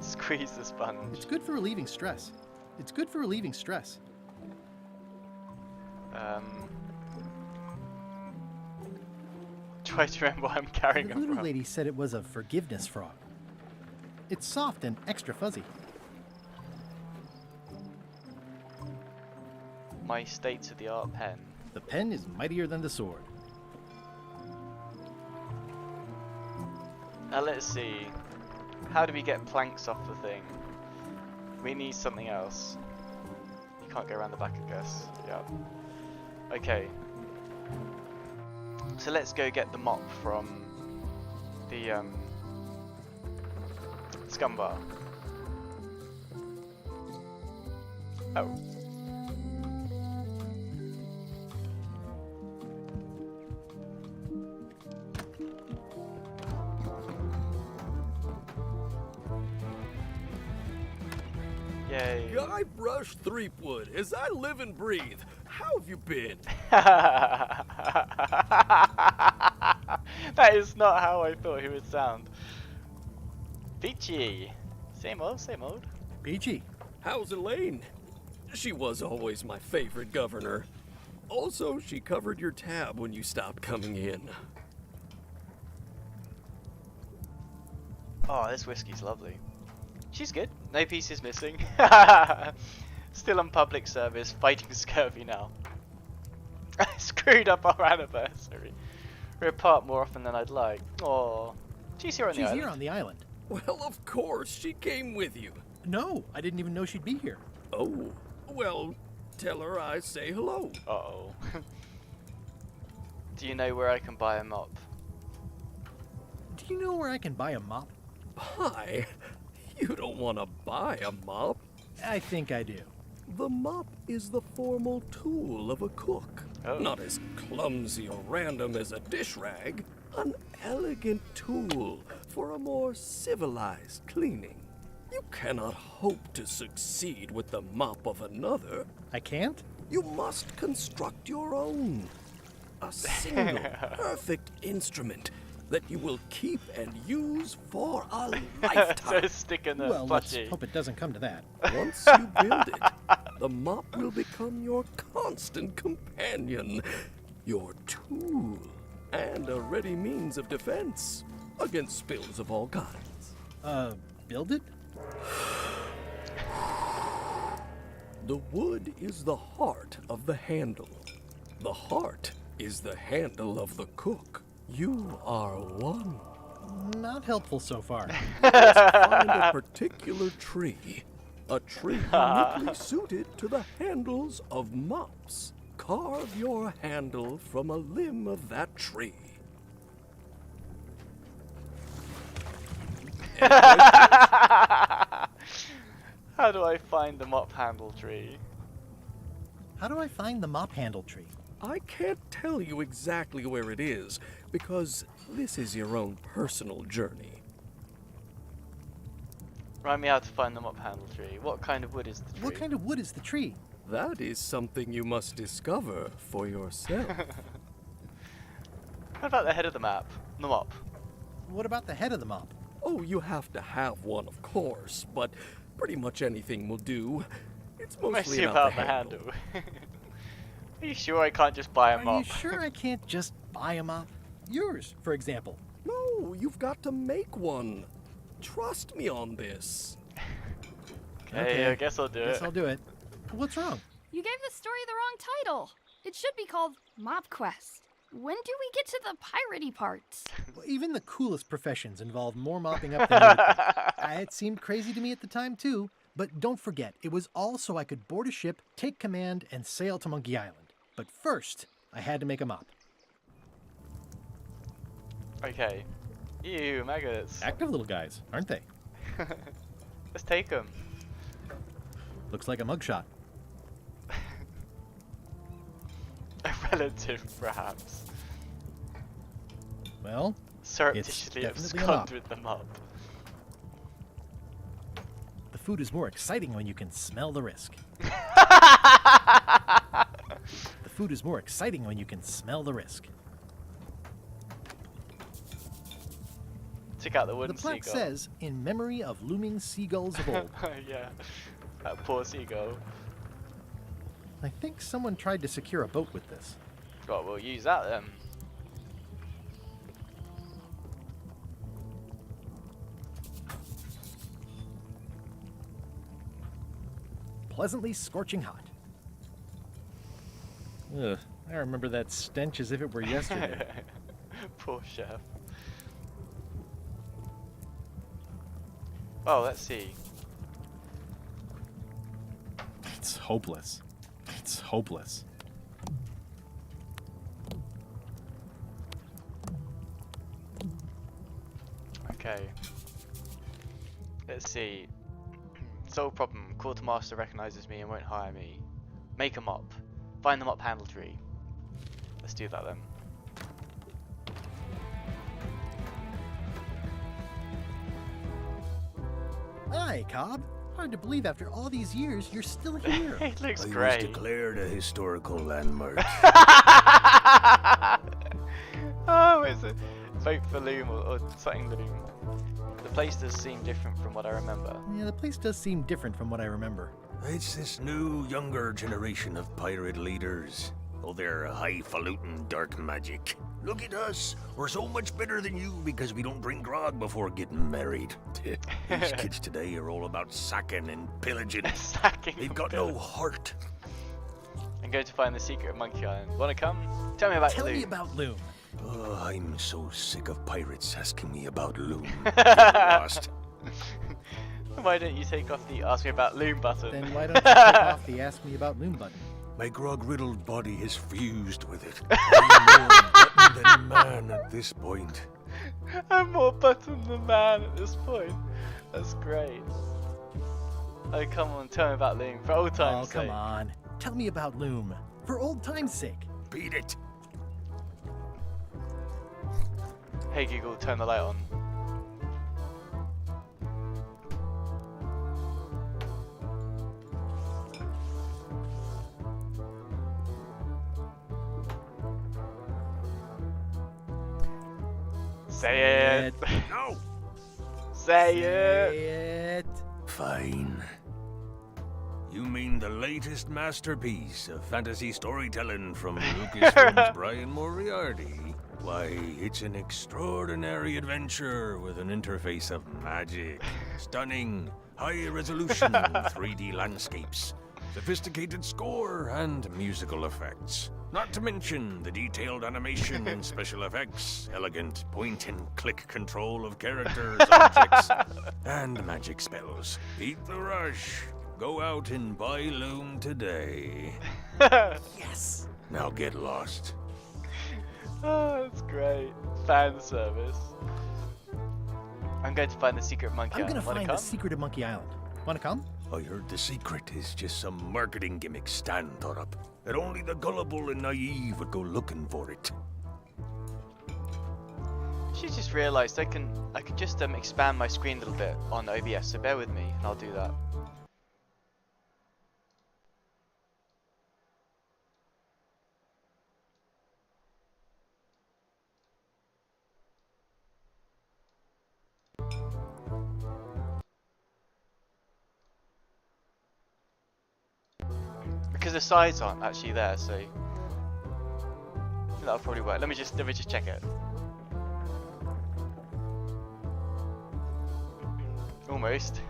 Squeeze the sponge. It's good for relieving stress. It's good for relieving stress. Try to remember what I'm carrying The them little from. lady said it was a forgiveness frog. It's soft and extra fuzzy. My state-of-the-art pen. The pen is mightier than the sword. Now let's see. How do we get planks off the thing? We need something else. You can't go around the back, I guess. Yeah. Okay. So let's go get the mop from the scum bar. Oh. Yay. Guybrush Threepwood, as I live and breathe, how have you been? That is not how I thought he would sound. Peachy. Same old, same old. Peachy. How's Elaine? She was always my favorite governor. Also, she covered your tab when you stopped coming in. Oh, this whiskey's lovely. She's good. No pieces missing. Still on public service, fighting scurvy now. I screwed up our anniversary. We're apart more often than I'd like. Oh, she's here on the island. She's here on the island. Well, of course, she came with you. No, I didn't even know she'd be here. Oh, well, tell her I say hello. Uh-oh. Do you know where I can buy a mop? Do you know where I can buy a mop? Buy? You don't want to buy a mop. I think I do. The mop is the formal tool of a cook. Oh. Not as clumsy or random as a dish rag. An elegant tool for a more civilized cleaning. You cannot hope to succeed with the mop of another. I can't? You must construct your own. A single, perfect instrument that you will keep and use for a lifetime. So stick in the Well, let's plushie. hope it doesn't come to that. Once you build it, the mop will become your constant companion, your tool, and a ready means of defense against spills of all kinds. Build it? The wood is the heart of the handle. The heart is the handle of the cook. You are one. Not helpful so far. Find a particular tree. A tree uniquely suited to the handles of mops. Carve your handle from a limb of that tree. How do I find the mop handle tree? How do I find the mop handle tree? I can't tell you exactly where it is, because this is your own personal journey. Remind me how to find the mop handle tree. What kind of wood is the tree? What kind of wood is the tree? That is something you must discover for yourself. What about the head of the map? The mop. What about the head of the mop? Oh, you have to have one, of course, but pretty much anything will do. It's mostly about the the handle. Are you sure I can't just buy a mop? Are you sure I can't just buy a mop? Yours, for example. No, you've got to make one. Trust me on this. Okay, I guess I'll do Guess it. I'll do it. What's wrong? You gave the story the wrong title. It should be called Mop Quest. When do we get to the piratey parts? Well, even the coolest professions involve more mopping up than you would think. It seemed crazy to me at the time, too. But don't forget, it was all so I could board a ship, take command, and sail to Monkey Island. But first, I had to make a mop. Okay. Ew, maggots. Active little guys, aren't they? Let's take them. Looks like a mugshot. A relative, perhaps. Well, Surreptitiously definitely a mop. abscond with the mop. The food is more exciting when you can smell the risk. The food is more exciting when you can smell the risk. Check out the wooden The plaque seagull. says, in memory of looming seagulls of old. Yeah, that poor seagull. I think someone tried to secure a boat with this. Right, we'll use that then. Pleasantly scorching hot. Ugh, I remember that stench as if it were yesterday. Poor chef. Oh, let's see. It's hopeless. It's hopeless. Okay. Let's see. Solve problem. Quartermaster recognizes me and won't hire me. Make a mop. Find the mop handle tree. Let's do that then. Hi, Cobb. Hard to believe after all these years you're still here. It looks I great. was declared a historical landmark. Oh, it's a vote for Loom or something Loom. The place does seem different from what I remember. Yeah, the place does seem different from what I remember. It's this new, younger generation of pirate leaders. Oh, they're highfalutin dark magic. Look at us. We're so much better than you because we don't drink grog before getting married. These kids today are all about sacking and pillaging. They've got no heart. I'm going to find the secret of Monkey Island. Wanna come? Tell me about Tell Loom. me about Loom. Oh, I'm so sick of pirates asking me about Loom. Get lost. Why don't you take off the ask me about Loom button? Then why don't you take off the ask me about Loom button? My grog-riddled body is fused with it. I'm more button than man at this point. I'm more button than man at this point. That's great. Oh, come on, tell me about Loom for old time's sake. Oh, come on. Tell me about Loom. For old time's sake. Beat it. Hey Google, turn the light on. Say it. No. Say it. Fine. You mean the latest masterpiece of fantasy storytelling from Lucasfilm's Brian Moriarty? Why, it's an extraordinary adventure with an interface of magic, stunning, high-resolution 3D landscapes, sophisticated score, and musical effects. Not to mention the detailed animation and special effects, elegant point-and-click control of characters, objects, and magic spells. Beat the rush. Go out and buy Loom today. Yes. Now get lost. Oh, that's great. Fan service. I'm going to find the secret of Monkey I'm Island. gonna Wanna find come? the secret of Monkey Island. Wanna come? I heard the secret is just some marketing gimmick Stan thought up. That only the gullible and naive would go looking for it. She just realised I can just expand my screen a little bit on OBS, so bear with me and I'll do that. Because the sides aren't actually there, so that'll probably work. Let me just check it. Almost.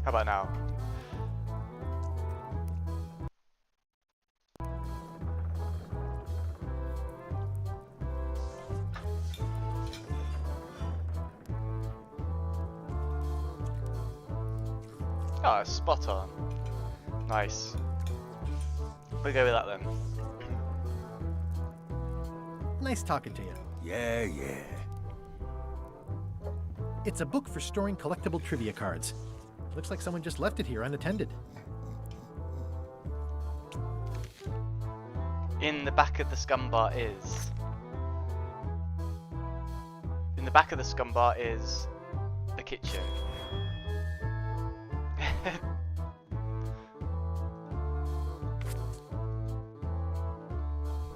How about now? Oh, spot on. Nice. We'll go with that then. Nice talking to you. Yeah. It's a book for storing collectible trivia cards. Looks like someone just left it here unattended. In the back of the scum bar is... In the back of the scum bar is... the kitchen.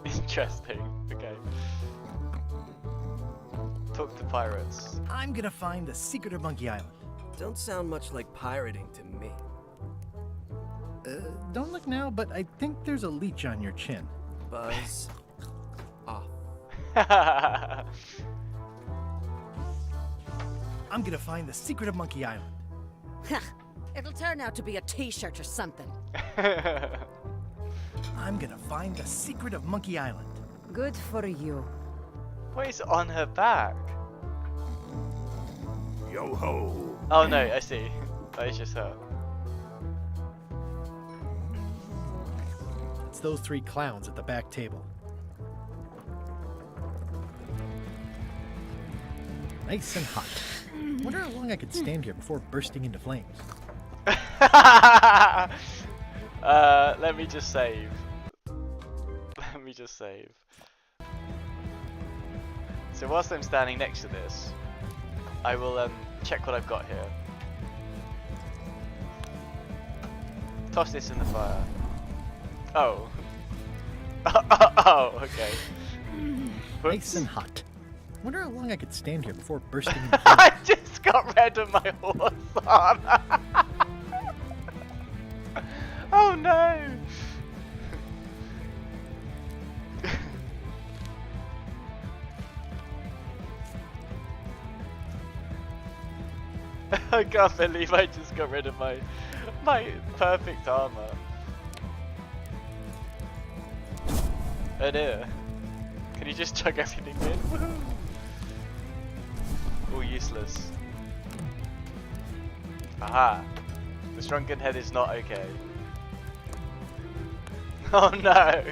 Interesting. Okay. Talk to pirates. I'm gonna find the secret of Monkey Island. Don't sound much like pirating to me. Don't look now, but I think there's a leech on your chin. Buzz off. I'm gonna find the secret of Monkey Island. It'll turn out to be a t-shirt or something. I'm gonna find the secret of Monkey Island. Good for you. What is on her back? Yo ho! Oh no, I see. That is just her. It's those three clowns at the back table. Nice and hot. Wonder how long I could stand here before bursting into flames. Let me just save. Let me just save. So whilst I'm standing next to this, I will check what I've got here. Toss this in the fire. Oh. Oh, okay. Nice and hot. Wonder how long I could stand here before bursting into flames. I just got rid of my horse on. Oh no! I can't believe I just got rid of my perfect armor. Oh dear. Can you just chug everything in? Woohoo! All useless. Aha! The shrunken head is not okay. Oh no!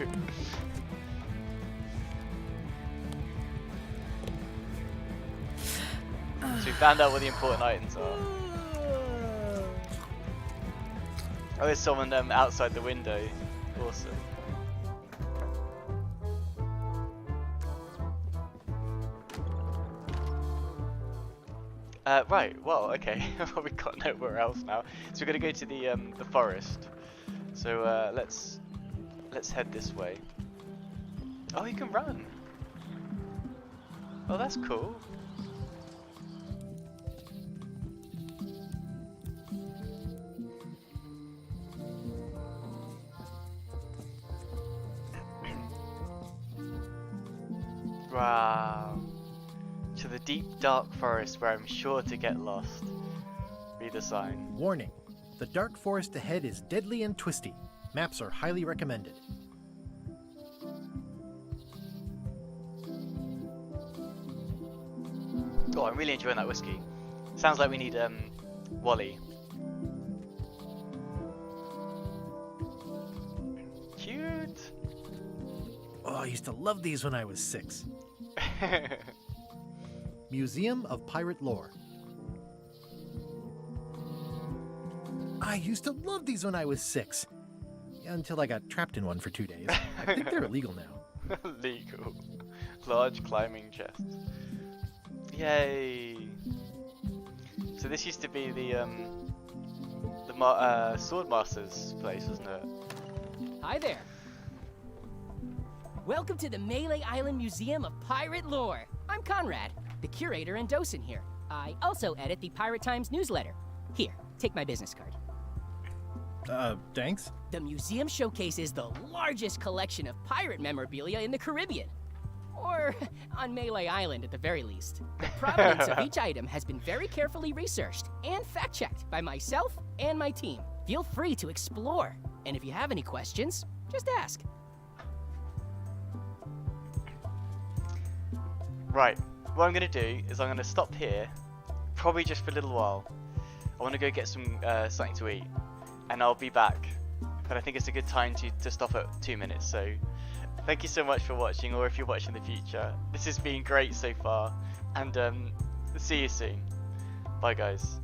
So we found out what the important items are. Oh, there's someone outside the window. Awesome. Right, well, okay. We've got nowhere else now. So we're gonna go to the forest. So let's head this way. Oh, you can run. Oh, that's cool. Wow. To the deep dark forest where I'm sure to get lost. Read the sign. Warning. The dark forest ahead is deadly and twisty. Maps are highly recommended. Oh, I'm really enjoying that whiskey. Sounds like we need Wally. Cute. Oh, I used to love these when I was 6. Museum of Pirate Lore. I used to love these when I was 6. Until I got trapped in one for 2 days. I think they're illegal now. Legal. Large climbing chest. Yay! So this used to be the Swordmaster's place, wasn't it? Hi there. Welcome to the Melee Island Museum of Pirate Lore. I'm Conrad, the curator and docent here. I also edit the Pirate Times newsletter. Here, take my business card. Thanks? The museum showcases the largest collection of pirate memorabilia in the Caribbean. Or on Melee Island at the very least. The provenance of each item has been very carefully researched and fact-checked by myself and my team. Feel free to explore. And if you have any questions, just ask. Right, what I'm going to do is I'm going to stop here, probably just for a little while. I want to go get some something to eat, and I'll be back. But I think it's a good time to stop at 2 minutes, so thank you so much for watching, or if you're watching in the future. This has been great so far, and see you soon. Bye guys.